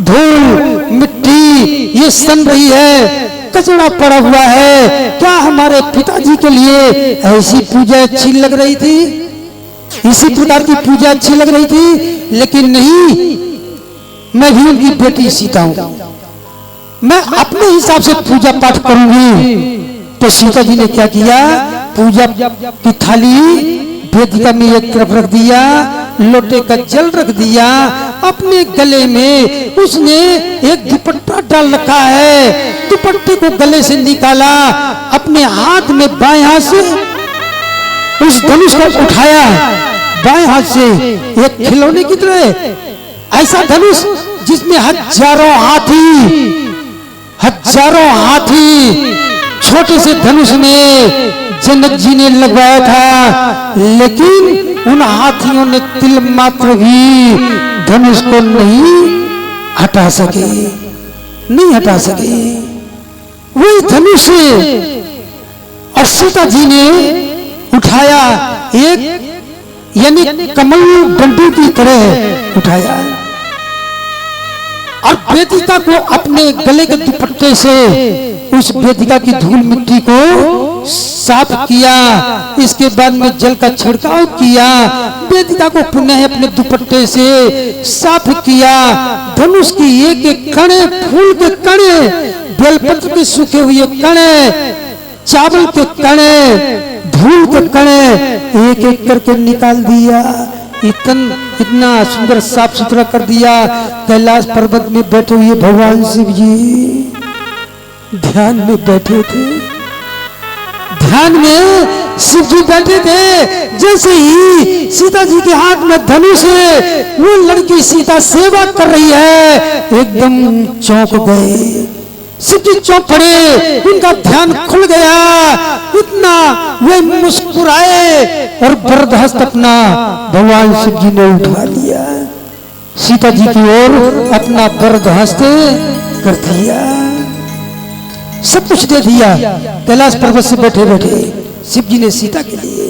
धूल मिट्टी ये सन रही है, कचरा पड़ा हुआ है। क्या हमारे पिताजी के लिए ऐसी पूजा अच्छी लग रही थी, इसी प्रकार की पूजा अच्छी लग रही थी? लेकिन नहीं, मैं भी उनकी बेटी सीता हूं, मैं अपने हिसाब से पूजा पाठ करूंगी। तो सीता जी ने क्या किया, पूजा की थाली वेदिका में एक तरफ रख दिया, लोटे का जल रख दिया, अपने गले में उसने एक दुपट्टा डाल रखा है, दुपट्टे को गले से निकाला, अपने हाथ में बाएं हाथ से उस धनुष को उठाया, बाएं हाथ से एक खिलौने की तरह, ऐसा धनुष जिसमें हजारों हाथी छोटे से धनुष में जनक जी ने लगवाया था, लेकिन उन हाथियों ने तिल मात्र भी धनुष को नहीं हटा सके। वही धनुष और सीता जी ने उठाया, एक यानी कमल डंडू की तरह उठाया और वेदिका को अपने गले के दुपट्टे से उस वेदिका की धूल मिट्टी को साफ किया। इसके बाद में जल का छिड़काव किया, वेदिका को पुनः अपने दुपट्टे से साफ किया। धनुष की एक एक कणे, फूल के कणे, बेलपत्र के सूखे हुए कणे, चावल के कणे, धूल के कणे एक एक करके निकाल दिया। इतना सुंदर साफ सुथरा कर दिया। कैलाश पर्वत में बैठे हुए भगवान शिव जी ध्यान में बैठे थे, ध्यान में शिव जी बैठे थे। जैसे ही सीता जी के हाथ में धनुष है, वो लड़की सीता सेवा कर रही है, एकदम चौंक गए। शिव जी चौंक पड़े, उनका ध्यान खुल गया, इतना वे मुस्कुराए और वरदहस्त अपना भगवान शिव जी ने उठा लिया, सीता जी की ओर अपना वरदहस्त कर दिया, सब कुछ दे दिया। कैलाश पर्वत से बैठे बैठे शिव जी ने सीता के लिए,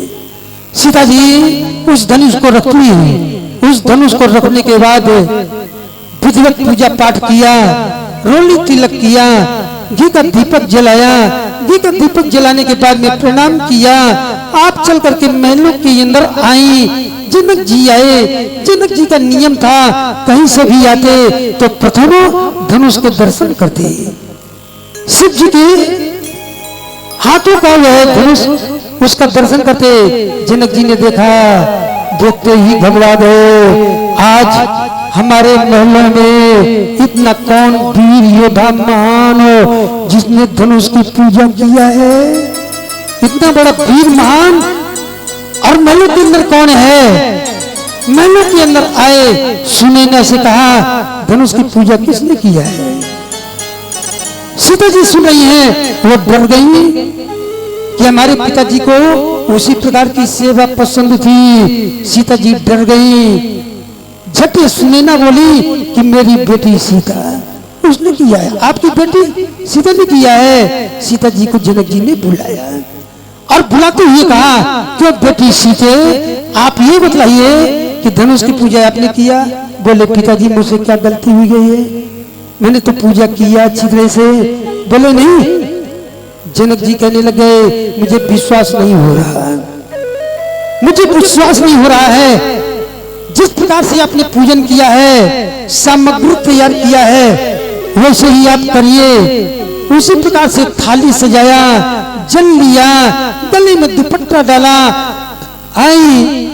सीता जी उस धनुष को रखी। उस धनुष को रखने के बाद विधिवत पूजा पाठ किया, रोली तिलक किया, घी का दीपक जलाया। घी का दीपक जलाने के बाद में प्रणाम किया। आप चल करके महलों के अंदर आई। जनक जी आए। जनक जी का नियम था, कहीं से भी आते तो प्रथम धनुष के दर्शन करते। शिव जी के हाथों का वह धनुष, उसका दर्शन करते। जनक जी ने देखा, देखते ही घबरा गए। आज हमारे महलों में इतना कौन वीर योद्धा महान हो जिसने धनुष की पूजा किया है? इतना बड़ा वीर महान और महलों के अंदर कौन है? महलों के अंदर आए सुनैना से कहा धनुष की पूजा किसने किया है? सीता जी सुन रही हैं, वो डर गई कि हमारे पिताजी को उसी प्रकार की सेवा पसंद थी। सीता जी डर गई। झट सुनैना बोली कि मेरी बेटी सीता उसने किया है, आपकी बेटी सीता ने किया है। सीता जी को जनक जी ने बुलाया और बुलाते हुए कहा क्यों बेटी सीते, आप ये बतलाइए कि धनुष की पूजा आपने किया? बोले पिताजी मुझसे क्या गलती हुई गई है, मैंने तो पूजा किया अच्छी तरह से। बोले नहीं। जनक जी कहने लगे मुझे विश्वास नहीं हो रहा, मुझे विश्वास नहीं हो रहा है। जिस प्रकार से आपने पूजन किया है, सामग्री तैयार किया है, वैसे ही आप करिए। उसी प्रकार से थाली सजाया, जल लिया, गले में दुपट्टा डाला, आई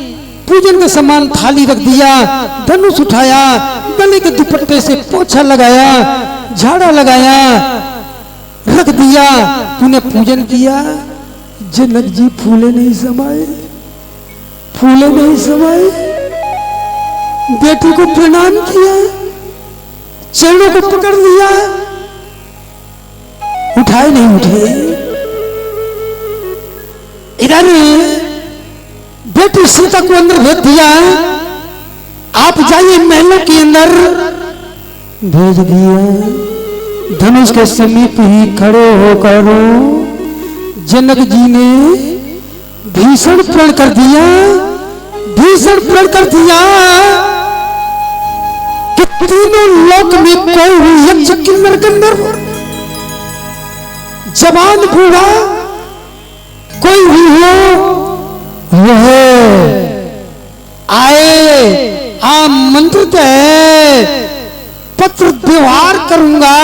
पूजन का सामान थाली रख दिया, धनुष उठाया, गले के दुपट्टे से पोछा लगाया, झाड़ा लगाया, रख दिया। तूने पूजन किया। जनक जी फूले नहीं समाये, फूले नहीं समाये। बेटी को प्रणाम किया, चरणों को पकड़ लिया, उठाए नहीं उठे। इधर बेटी सीता को अंदर भेज दिया, आप जाइए महलों के अंदर। भेज दिया। धनुष के समीप ही खड़े होकर जनक जी ने भीषण प्रण कर दिया, भीषण प्रण कर दिया कि तीनों लोक में कोई भी यक्ष किन्नर गंधर्व जवान बूढ़ा कोई भी हो वह आए, आमंत्रित है। पत्र व्यवहार करूंगा,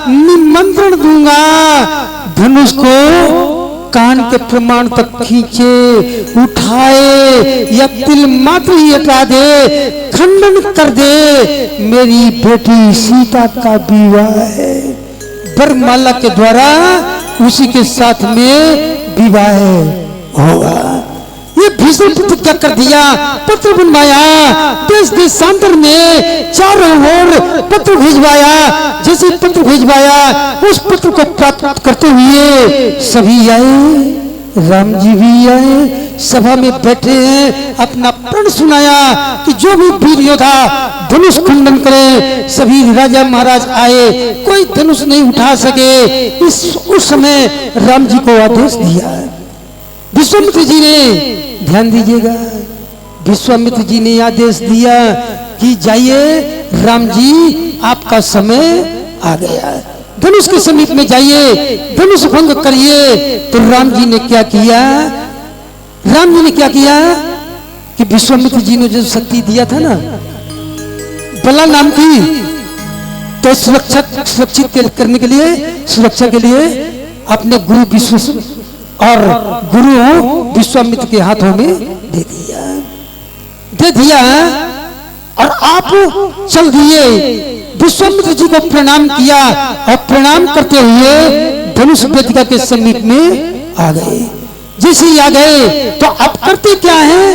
निमंत्रण दूंगा। धनुष को कान के प्रमाण तक खींचे, उठाए या तिल मात्र ही हटा दे, खंडन कर दे। मेरी बेटी सीता का विवाह है, वरमाला के द्वारा उसी के साथ में विवाह होगा। ये भीषण प्रतिज्ञा कर दिया, पत्र बनवाया, देश देशांतर में चारों ओर पत्र भिजवाया। जैसे पत्र भिजवाया, उस पत्र को प्राप्त करते हुए सभी आए, राम जी भी आए, सभा में बैठे हैं, अपना प्रण सुनाया कि जो भी वीर योद्धा धनुष खंडन करे। सभी राजा महाराज आए, कोई धनुष नहीं उठा सके। उस समय राम जी को आदेश दिया। विश्वामित्र जी ने, ध्यान दीजिएगा, विश्वामित्र जी ने आदेश दिया कि जाइए राम जी आपका समय आ गया, धनुष के समीप में जाइए, धनुष भंग करिए। तो राम जी ने क्या किया? राम जी ने क्या किया कि विश्वामित्र जी ने जो शक्ति दिया था ना बला नाम की, तो सुरक्षित करने के लिए, सुरक्षा के लिए अपने गुरु और गुरु विश्वामित्र के हाथों में दे दिया और आप चल दिए। विश्वामित्र जी को प्रणाम किया और प्रणाम करते हुए धनुष वेदिका के समीप में आ गए। जैसे ही आ गए तो अब करते क्या है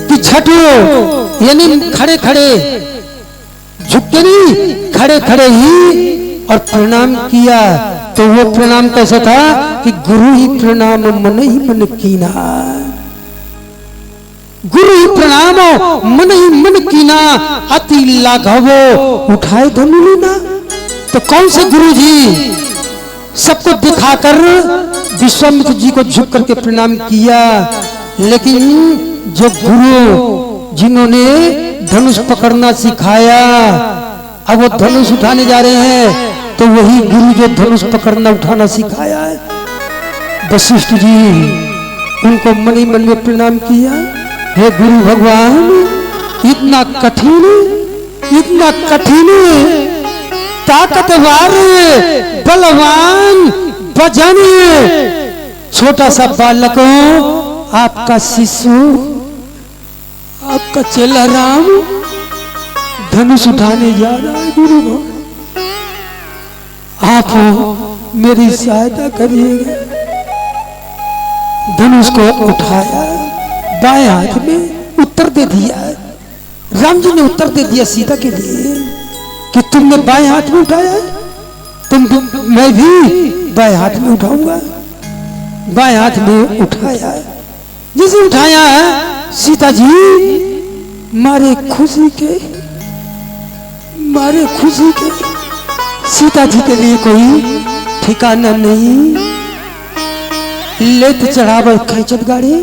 कि झटो, यानी खड़े खड़े, झुकते नहीं, खड़े खड़े ही और प्रणाम किया। तो वो प्रणाम कैसा था कि गुरु ही प्रणाम मन ही मन कीना, गुरु ही प्रणाम मन ही मन कीना, अति लाघवो उठाए धनु लीना। तो कौन से गुरु जी? सबको दिखाकर विश्वामित्र जी को झुक करके प्रणाम किया। लेकिन जो गुरु जिन्होंने धनुष पकड़ना सिखाया, अब वो धनुष उठाने जा रहे हैं, तो वही गुरु जो धनुष पकड़ना उठाना सिखाया है। वशिष्ठ जी उनको मन ही मन में प्रणाम किया। हे गुरु भगवान, इतना कठिन ताकतवर बलवान बजन छोटा सा बालक हो, आपका शिशु, आपका चेला राम धनुष उठाने जा रहा है। गुरु भगवान आप मेरी सहायता करिएगा। धनुष को उठाया, बाएं हाथ में उत्तर दे दिया। राम जी ने उत्तर दे दिया सीता के लिए कि तुमने बाएं हाथ में उठाया, मैं भी बाएं हाथ में उठाऊंगा। बाएं हाथ में उठाया, जिसे उठाया सीता जी मारे खुशी के सीता जी के लिए कोई ठिकाना नहीं। लेत चढ़ावर खैचत गाड़ी,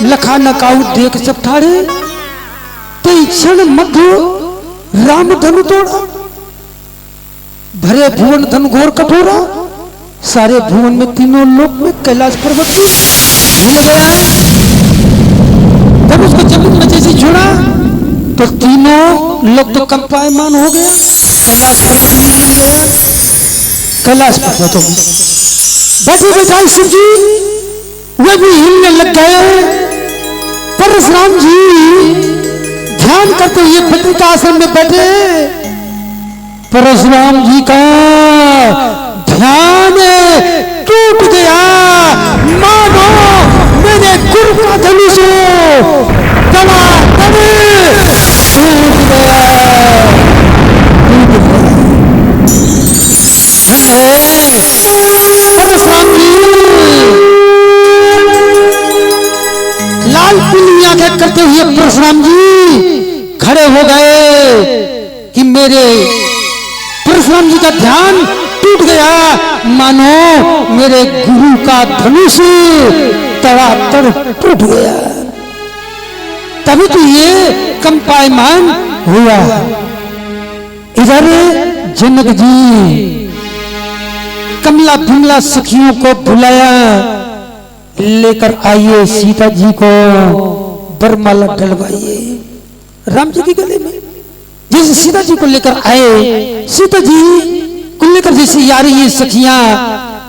लखा नकाऊ देख सब ठाड़े, कई क्षण मध्य राम धनु तोड़ा, भरे भुवन धन घोर कठोरा, सारे भुवन में तीनों लोक में कैलाश पर्वत भी हिल गया। जब उसको जमीन में जैसे छोड़ा तो तीनों लोग तो कंपायमान हो गया, कैलाश पर्वत भी हिल गया। कैलाश पर्वतों में बैठे बैठाए शिव जी वे भी हिलने लग गए। परशुराम जी ध्यान करते हुए बद्रिका आश्रम में बैठे। परशुराम जी का ध्यान टूट गया, मानो मेरे गुरु का धनुष टूट लाल पीली आंखें करते हुए परशुराम जी खड़े हो गए कि मेरे परशुराम जी का ध्यान टूट गया, मानो मेरे गुरु का धनुष तड़ातड़ टूट गया। तभी तो ये कंपायमान हुआ। इधर जनक जी कमला बिमला सखियों को बुलाया, लेकर आइए सीता जी को बरमाला डलवाइए राम जी के गले में। जैसे सीता जी को लेकर आए, सीता जी को लेकर जैसे आ रही है सखियां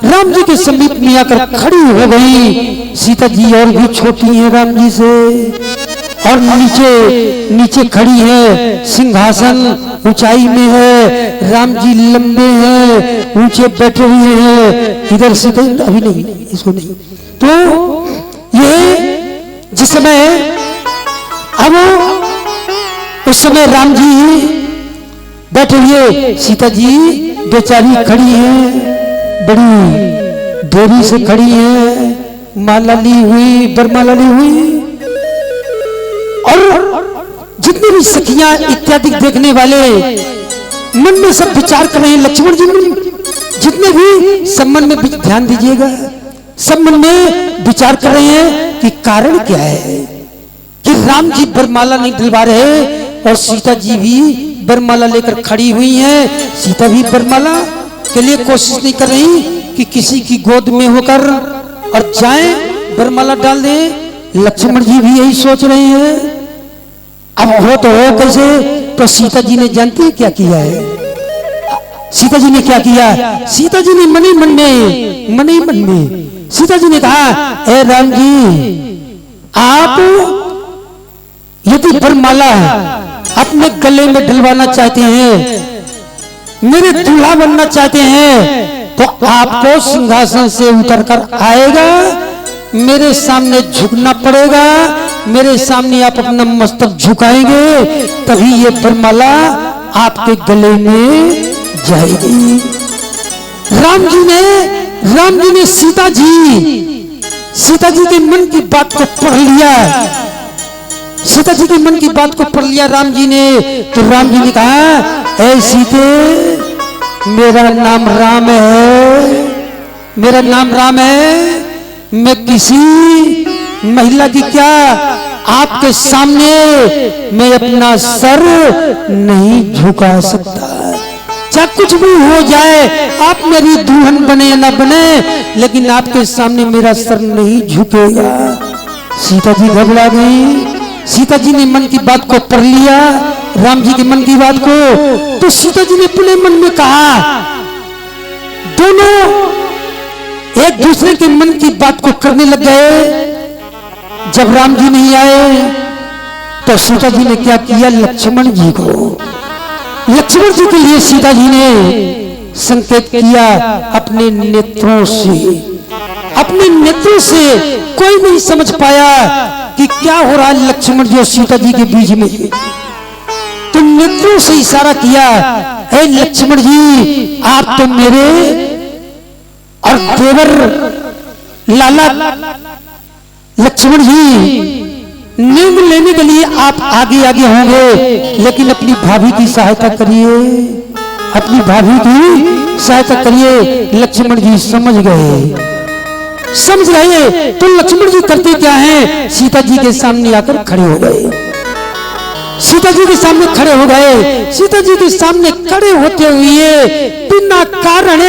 राम जी के समीप में आकर खड़ी हो गई। सीता जी और भी छोटी हैं राम जी से, और नीचे खड़ी है, सिंहासन ऊंचाई में है, राम जी लंबे हैं, ऊंचे बैठे हुए हैं। इधर से अभी नहीं, इसको नहीं। तो ये जिस समय अब उस समय राम जी बैठे हुए, सीता जी बेचारी खड़ी है, बड़ी देरी से खड़ी है, माला ली हुई, बरमाला ली हुई। और जितनी भी सखियां इत्यादि देखने वाले मन में सब विचार कर रहे हैं। लक्ष्मण जी जितने भी सब मन में ध्यान दीजिएगा, सब मन में विचार कर रहे हैं कि कारण क्या है कि राम जी बरमाला नहीं दिलवा रहे और सीता जी भी बरमाला लेकर खड़ी हुई हैं। सीता भी बरमाला के लिए कोशिश नहीं कर रही कि किसी की गोद में होकर और जाए बरमाला डाल दे। लक्ष्मण जी भी यही सोच रहे हैं। अब हो तो हो कैसे? तो सीता जी ने जानती है क्या किया है? सीता जी ने क्या किया? सीता जी ने मन ही मन में सीता जी ने कहा, ए राम जी, आप यदि बरमाला अपने गले में डलवाना चाहते हैं, मेरे दूल्हा बनना चाहते हैं, तो आपको सिंहासन से उतरकर आएगा, मेरे सामने झुकना पड़ेगा, मेरे सामने आप अपना मस्तक झुकाएंगे, तभी ये बरमाला आपके गले में जाएगी। राम जी ने सीता जी के मन की बात को पढ़ लिया। सीता जी के मन की बात को पढ़ लिया राम जी ने। तो राम जी ने कहा, ऐ सीते, मेरा नाम राम है, मैं किसी महिला की क्या आपके सामने मैं अपना सर नहीं झुका सकता। चाहे कुछ भी हो जाए, आप मेरी दुल्हन बने या ना बने, लेकिन आपके सामने मेरा सर नहीं झुकेगा। सीता जी घबरा गई। सीता जी ने मन की बात को पढ़ लिया, राम जी के मन की बात को। तो सीता जी ने अपने मन में कहा, दोनों एक दूसरे के मन की बात को करने लग गए। जब राम जी नहीं आए तो सीता जी ने क्या किया? लक्ष्मण जी जी के लिए सीता जी ने संकेत किया अपने नेत्रों से। अपने नेत्रों से कोई नहीं समझ पाया कि क्या हो रहा है लक्ष्मण जी और सीता जी के बीच में। तो नेत्रों से इशारा किया, हे लक्ष्मण जी आप तो मेरे और देवर लाला लक्ष्मण जी नींद लेने के लिए आप आगे आगे होंगे, लेकिन अपनी भाभी की सहायता करिए, अपनी भाभी की सहायता करिए। लक्ष्मण जी समझ गए। तो लक्ष्मण जी करते क्या हैं, सीता जी के सामने आकर खड़े हो गए। सीता जी के सामने खड़े हो गए। सीता जी के सामने खड़े होते हुए बिना कारण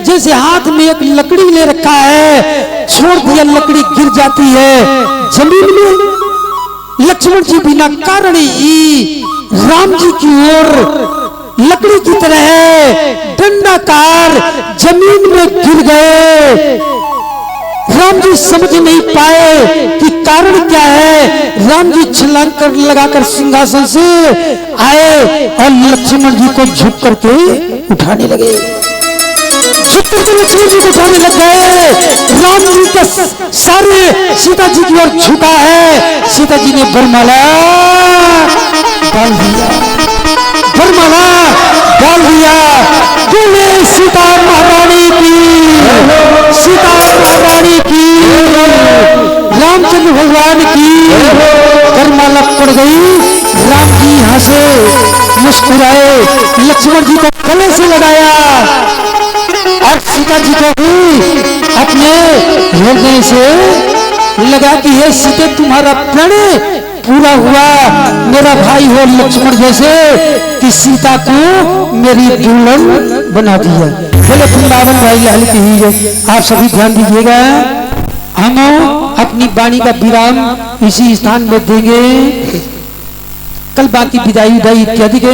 जैसे हाथ में एक लकड़ी ले रखा है, छोड़ दिया लकड़ी गिर जाती है जमीन में। लक्ष्मण जी बिना कारण ही राम जी की ओर लकड़ी की तरह डंडाकार जमीन में गिर गए। राम जी समझ नहीं पाए कि कारण क्या है। राम जी छलांग कर लगाकर सिंहासन से आए और लक्ष्मण जी को झुक करके उठाने लगे। झुक करके लक्ष्मण जी को उठाने लग गए। राम जी का सारे सीता जी की ओर झुका है। सीता जी ने वरमाला डाल दिया, वरमाला डाल दिया। बोले सीता महारानी की, सीता महारानी की, रामचंद्र भगवान की। वरमाला पड़ गई। राम जी हंसे, मुस्कुराए, लक्ष्मण जी को गले से लगाया और सीता जी को भी अपने हृदय से लगा कि हे सीते तुम्हारा प्रण पूरा हुआ। मेरा भाई हो लक्ष्मण जैसे कि सीता को मेरी दुल्हन बना दिया। बोले वृंदावन भाई लाल की ही है। आप सभी ध्यान दीजिएगा। हम अपनी वाणी का विराम इसी स्थान में देंगे। कल बाकी विदाई उदाई इत्यादि के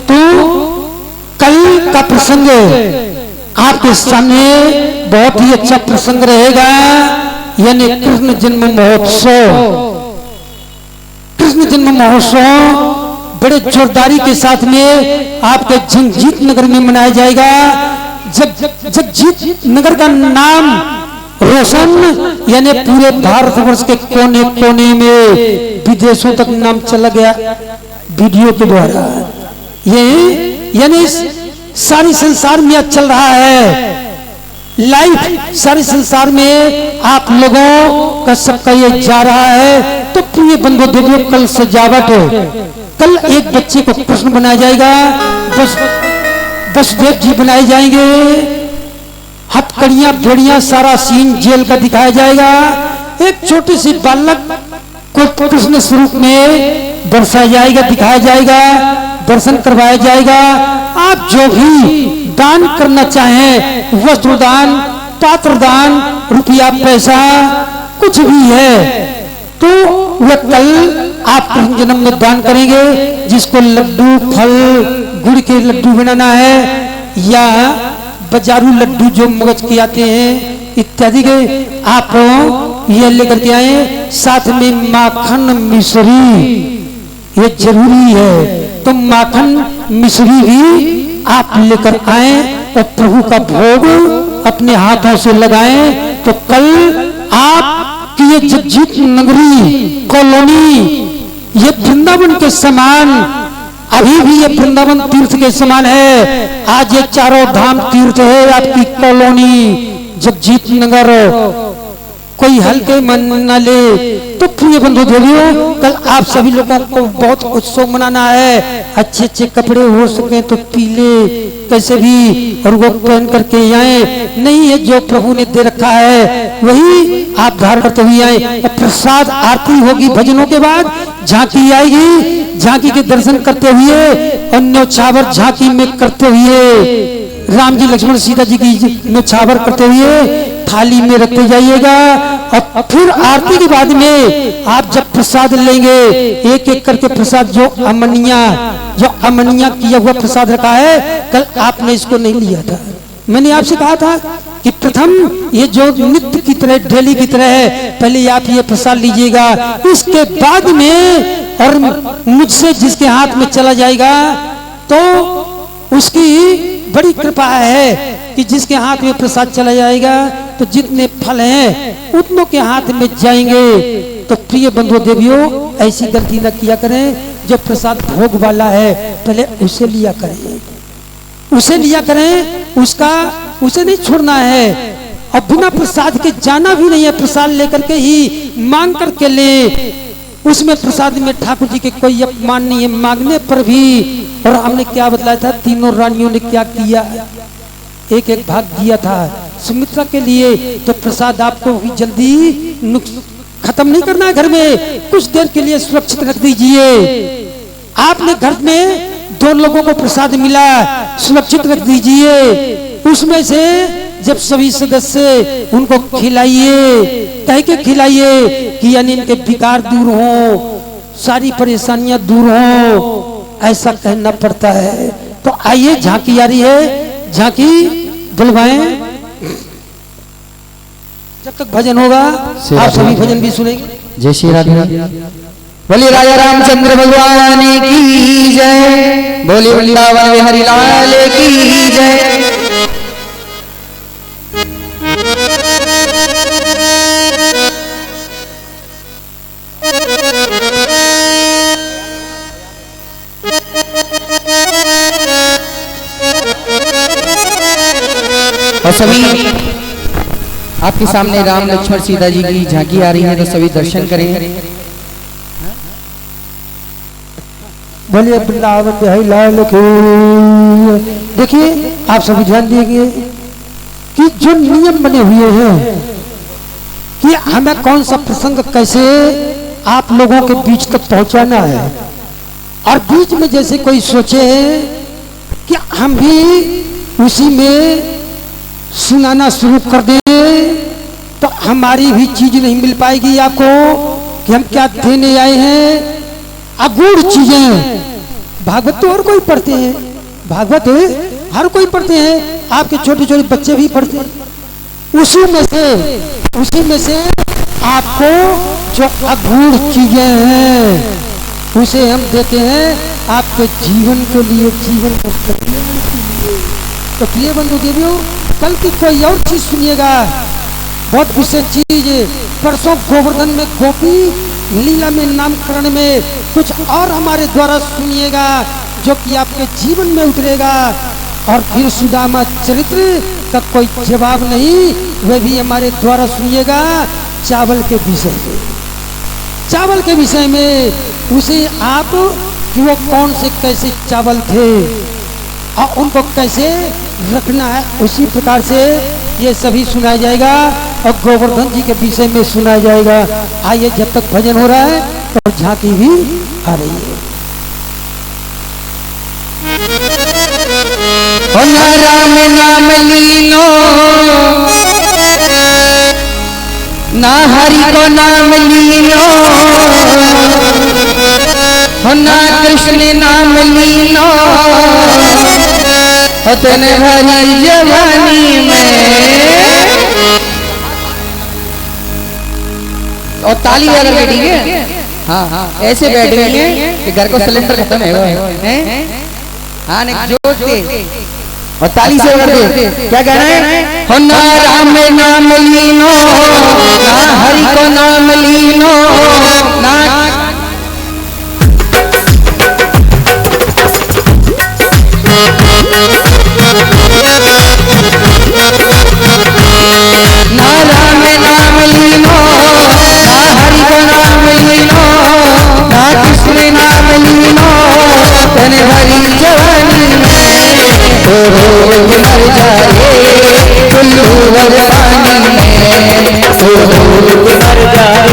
तो कल का प्रसंग आपके सामने बहुत ही अच्छा प्रसंग रहेगा, यानी कृष्ण जन्म महोत्सव। कृष्ण जन्म महोत्सव बड़े जोरदारी के साथ में आपके जगजीत नगर में मनाया जाएगा। जगजीत नगर का नाम रोशन, यानी पूरे भारतवर्ष के कोने कोने में विदेशों तक नाम चला गया वीडियो के द्वारा। ये यानी सारी संसार में आज चल रहा है लाइव, सारे संसार में आप लोगों का सबका ये जा रहा है। तो प्रिय बंधु देखिए, कल सजावट, कल एक बच्चे को कृष्ण बनाया जाएगा, वसुदेव जी बनाए जाएंगे, हथकड़ियां बेड़ियां सारा सीन जेल का दिखाया जाएगा। एक छोटी सी बालक को कृष्ण स्वरूप में दर्शाया जाएगा, दिखाया जाएगा, दर्शन करवाया जाएगा। आप जो भी दान करना चाहें, वस्त्र दान, पात्र दान, रुपया पैसा कुछ भी है, तो वह कल आप कृष्ण जन्म में दान करेंगे। जिसको लड्डू फल गुड़ के लड्डू बनाना है या बाजारू लड्डू जो मगज के आते हैं इत्यादि के, आप ये लेकर के आए। साथ में माखन मिश्री ये जरूरी है, तो माखन मिश्री भी आप लेकर आए और प्रभु का भोग अपने हाथों से लगाएं। तो कल आप की ये जगजीत नगरी कॉलोनी ये वृंदावन के समान, अभी भी ये वृंदावन तीर्थ के समान है। आज ये चारों धाम तीर्थ है आपकी कॉलोनी जगजीत नगर। कोई हल्के मन न ले। तो प्रिय बंधु देवियों, कल आप सभी लोगों को बहुत उत्सव मनाना है। अच्छे अच्छे कपड़े हो सके तो पीले कैसे भी और वो पहन करके आए। नहीं है जो प्रभु ने दे रखा है वही आप धारण करते हुए आए। प्रसाद आरती होगी भजनों के बाद, झांकी आएगी, झांकी के दर्शन करते हुए और न्यौछावर झांकी में करते हुए राम जी लक्ष्मण सीता जी की न्यौछावर करते हुए थाली में रखते जाइएगा। और फिर आरती के बाद में आप जब प्रसाद लेंगे, एक एक करके प्रसाद जो अमनिया किया हुआ प्रसाद रखा है, कल आपने इसको नहीं लिया था। मैंने आपसे कहा था कि प्रथम ये जो नित्य की तरह डेली की तरह है, पहले आप ये प्रसाद लीजिएगा। इसके बाद में और मुझसे जिसके हाथ में चला जाएगा तो उसकी बड़ी कृपा है कि जिसके हाथ में प्रसाद चला जाएगा तो जितने फल हैं उतनों के हाथ में जाएंगे। तो प्रिय बंधु देवियों, ऐसी गलती न किया करें। जो प्रसाद भोग वाला है पहले उसे लिया करें, उसे लिया करें, उसे नहीं छोड़ना है। और बिना प्रसाद के जाना भी नहीं है, प्रसाद लेकर के ही मांग करके ले। उसमें प्रसाद में ठाकुर जी के कोई अपमान नहीं है मांगने पर भी। और हमने क्या बतलाया था, तीनों रानियों ने क्या किया, एक एक भाग दिया था सुमित्रा के लिए। तो प्रसाद आपको भी जल्दी खत्म नहीं करना है, घर में कुछ देर के लिए सुरक्षित रख दीजिए। आपने घर में 2 लोगों को प्रसाद मिला, सुरक्षित रख दीजिए। उसमें से जब सभी सदस्य उनको खिलाइए, कह के खिलाइए कि यानी इनके विकार दूर हो, सारी परेशानियां दूर हो, ऐसा कहना पड़ता है। तो आइए, झांकी आ रही है, झांकी बुलवाएं। जब तक भजन होगा आप सभी भजन भी सुनेंगे। जय श्री राधे। बोलिए राजा रामचंद्र भगवान की जय, बोलिए वृंदावन बिहारी लाल की जय। और सभी आपके सामने राम लक्ष्मण सीता जी की झांकी आ रही है, तो सभी दर्शन करें। बोलिए वृंदावन बिहारी लाल की। देखिए, आप सभी ध्यान देंगे कि जो नियम बने हुए हैं कि हमें कौन सा प्रसंग कैसे आप लोगों के बीच तक पहुंचाना है। और बीच में जैसे कोई सोचे कि हम भी उसी में सुनाना शुरू कर दें, तो हमारी भी चीज नहीं मिल पाएगी आपको कि हम क्या देने आए हैं। अगूढ़ चीजें, भागवत तो हर कोई पढ़ते हैं, भागवत हर कोई पढ़ते हैं, आपके छोटे छोटे बच्चे भी पढ़ते हैं। उसी में से आपको जो अगूढ़ चीजें हैं उसे हम देते हैं आपके जीवन के लिए, जीवन को करने के लिए। तो प्रिय बंधु देवियों, कल की कोई और चीज सुनिएगा, बहुत विशेष चीज। परसों गोवर्धन में गोपी लीला में नामकरण में कुछ और हमारे द्वारा सुनिएगा जो कि आपके जीवन में उतरेगा। और फिर सुदामा चरित्र का कोई जवाब नहीं, वह भी हमारे द्वारा सुनिएगा चावल के विषय में। चावल के विषय में उसे आप कि वो कौन से कैसे चावल थे और उनको कैसे रखना है, उसी प्रकार से ये सभी सुनाया जाएगा और गोवर्धन जी के विषय में सुनाया जाएगा। आइए, जब तक भजन हो रहा है तो झांकी भी आ रही है। राम नाम लीनो, ना हरि को नाम लीनो, ना कृष्ण नाम लीनो, तने भरी जवानी में। और ताली वाला बैठेंगे, हाँ ऐसे बैठेंगे कि घर को सिलेंडर खत्म है। हाँ नहीं, जोश दे और ताली से कर दे। क्या कहना है? हो ना राम नाम लीनो, ना हरि को नाम लीनो, ना मर जाए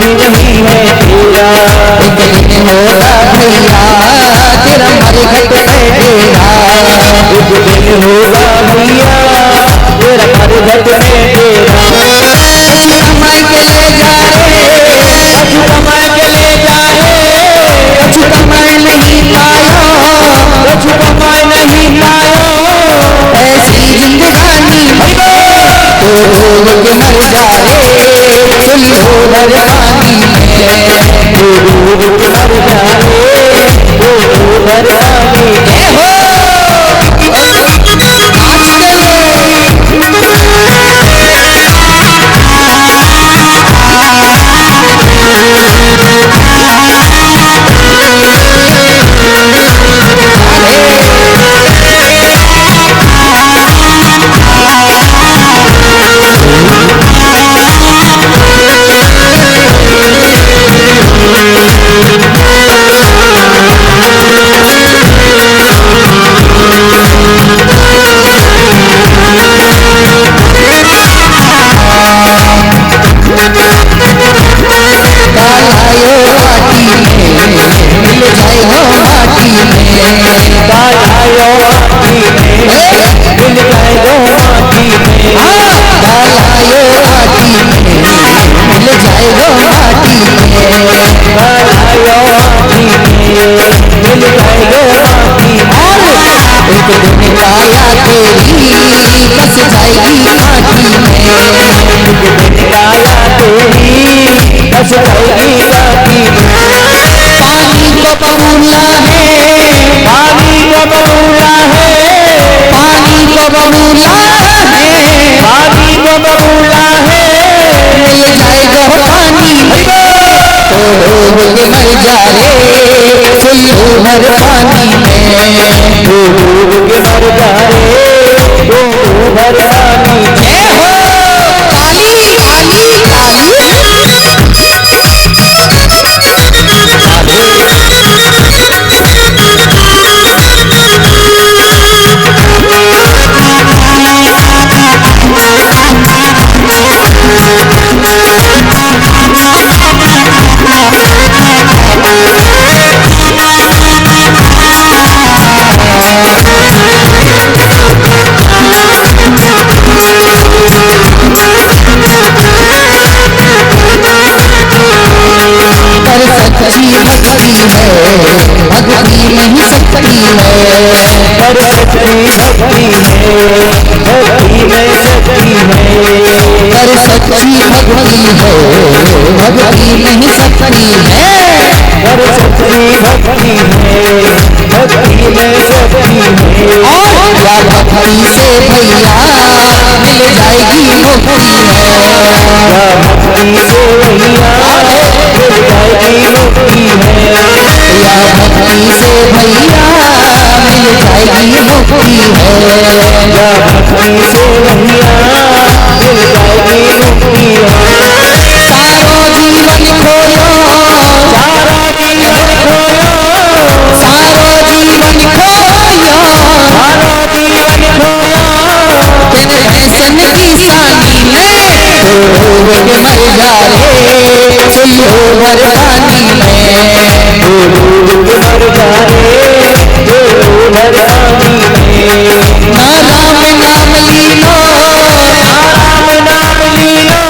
कोई नहीं है तेरा। एक दिन होगा भैया तेरा मरघट में डेरा। एक दिन होगा भैया तेरा मरघट में डेरा। कमाई के ले जा रे कछु कमाए के ले जाए, कुछ कमाई नहीं पायो, कछु कमाए नहीं पायो। ऐसी जिंदगानी में तो डूब के मर जा रे चुल्हो भर पानी में। डूब के मर जाए भर पानी में। पानी को बबूला है, पानी को बबूला है, पानी को बबूला है, पानी को बबूला है। मिल जाएगा पानी तो डूब के मर जा रे चुल्हो भर पानी में। डूब के मर जाए भर पानी में। जय हो काली काली काली। सच्ची भक्ति है भक्ति नहीं सकती है, पर सच्ची भक्ति है भक्ति में सकती है। पर सच्ची भक्ति है भक्ति नहीं सकती है। पर सच्ची भक्ति है भक्ति में सकती है। और क्या भक्ति से भैया मिल जाएगी मुक्ति है। क्या भक्ति से भैया मिल जाएगी मुक्ति है। या भक्ति से भैया मिल जाएगी मुक्ति है। क्या भक्ति से भैया मिल जाएगी मुक्ति है। सारो जीवन खोयो, सारा जीवन खोयो, सारो जीवन खोयो, सारा जीवन खोयो। तेरे दर्शन की शानी में डूब के मर जा रे चुल्हो भर पानी में। डूब के मर जाए भर पानी में। ना राम नाम लीनो, राम नाम लीनो,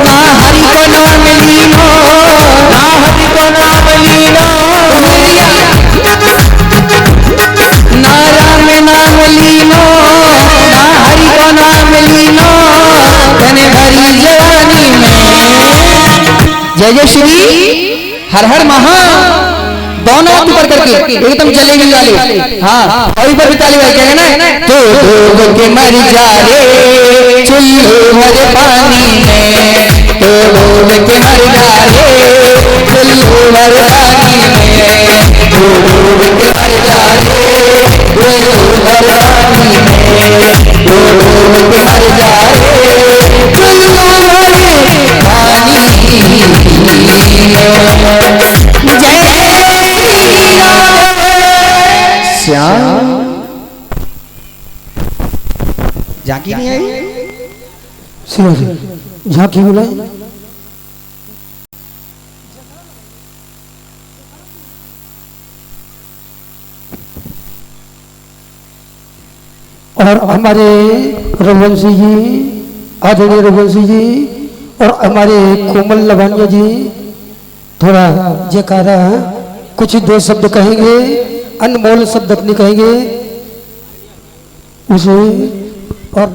ना हरि को नाम लीनो, ना हरि को नाम लीनो। ना राम नाम लीनो, ना हरि को नाम लीनो, धन भरी जवानी में। जय जय श्री हर हर महा। दोनों हाथ ऊपर करके एकदम जलेबी वाले। हाँ और ऊपर भी ताली बजा के ना तो डूब के मर जा रे चुल्हो भर पानी में। तो डूब के मर जा रे चुल्हो भर पानी में। तो डूब के मर जा रे चुल्हो भर पानी में। तो डूब के मर जा रे चुल्हो भर पानी में। जय श्याम। झांकी नहीं आई झांकी बुलाए। और हमारे रघुवंशी जी, आदरणीय रघुवंशी जी और हमारे कोमल लवानिया जी थोड़ा जयकारा कुछ दो शब्द कहेंगे, अनमोल शब्द अपने कहेंगे उसे। और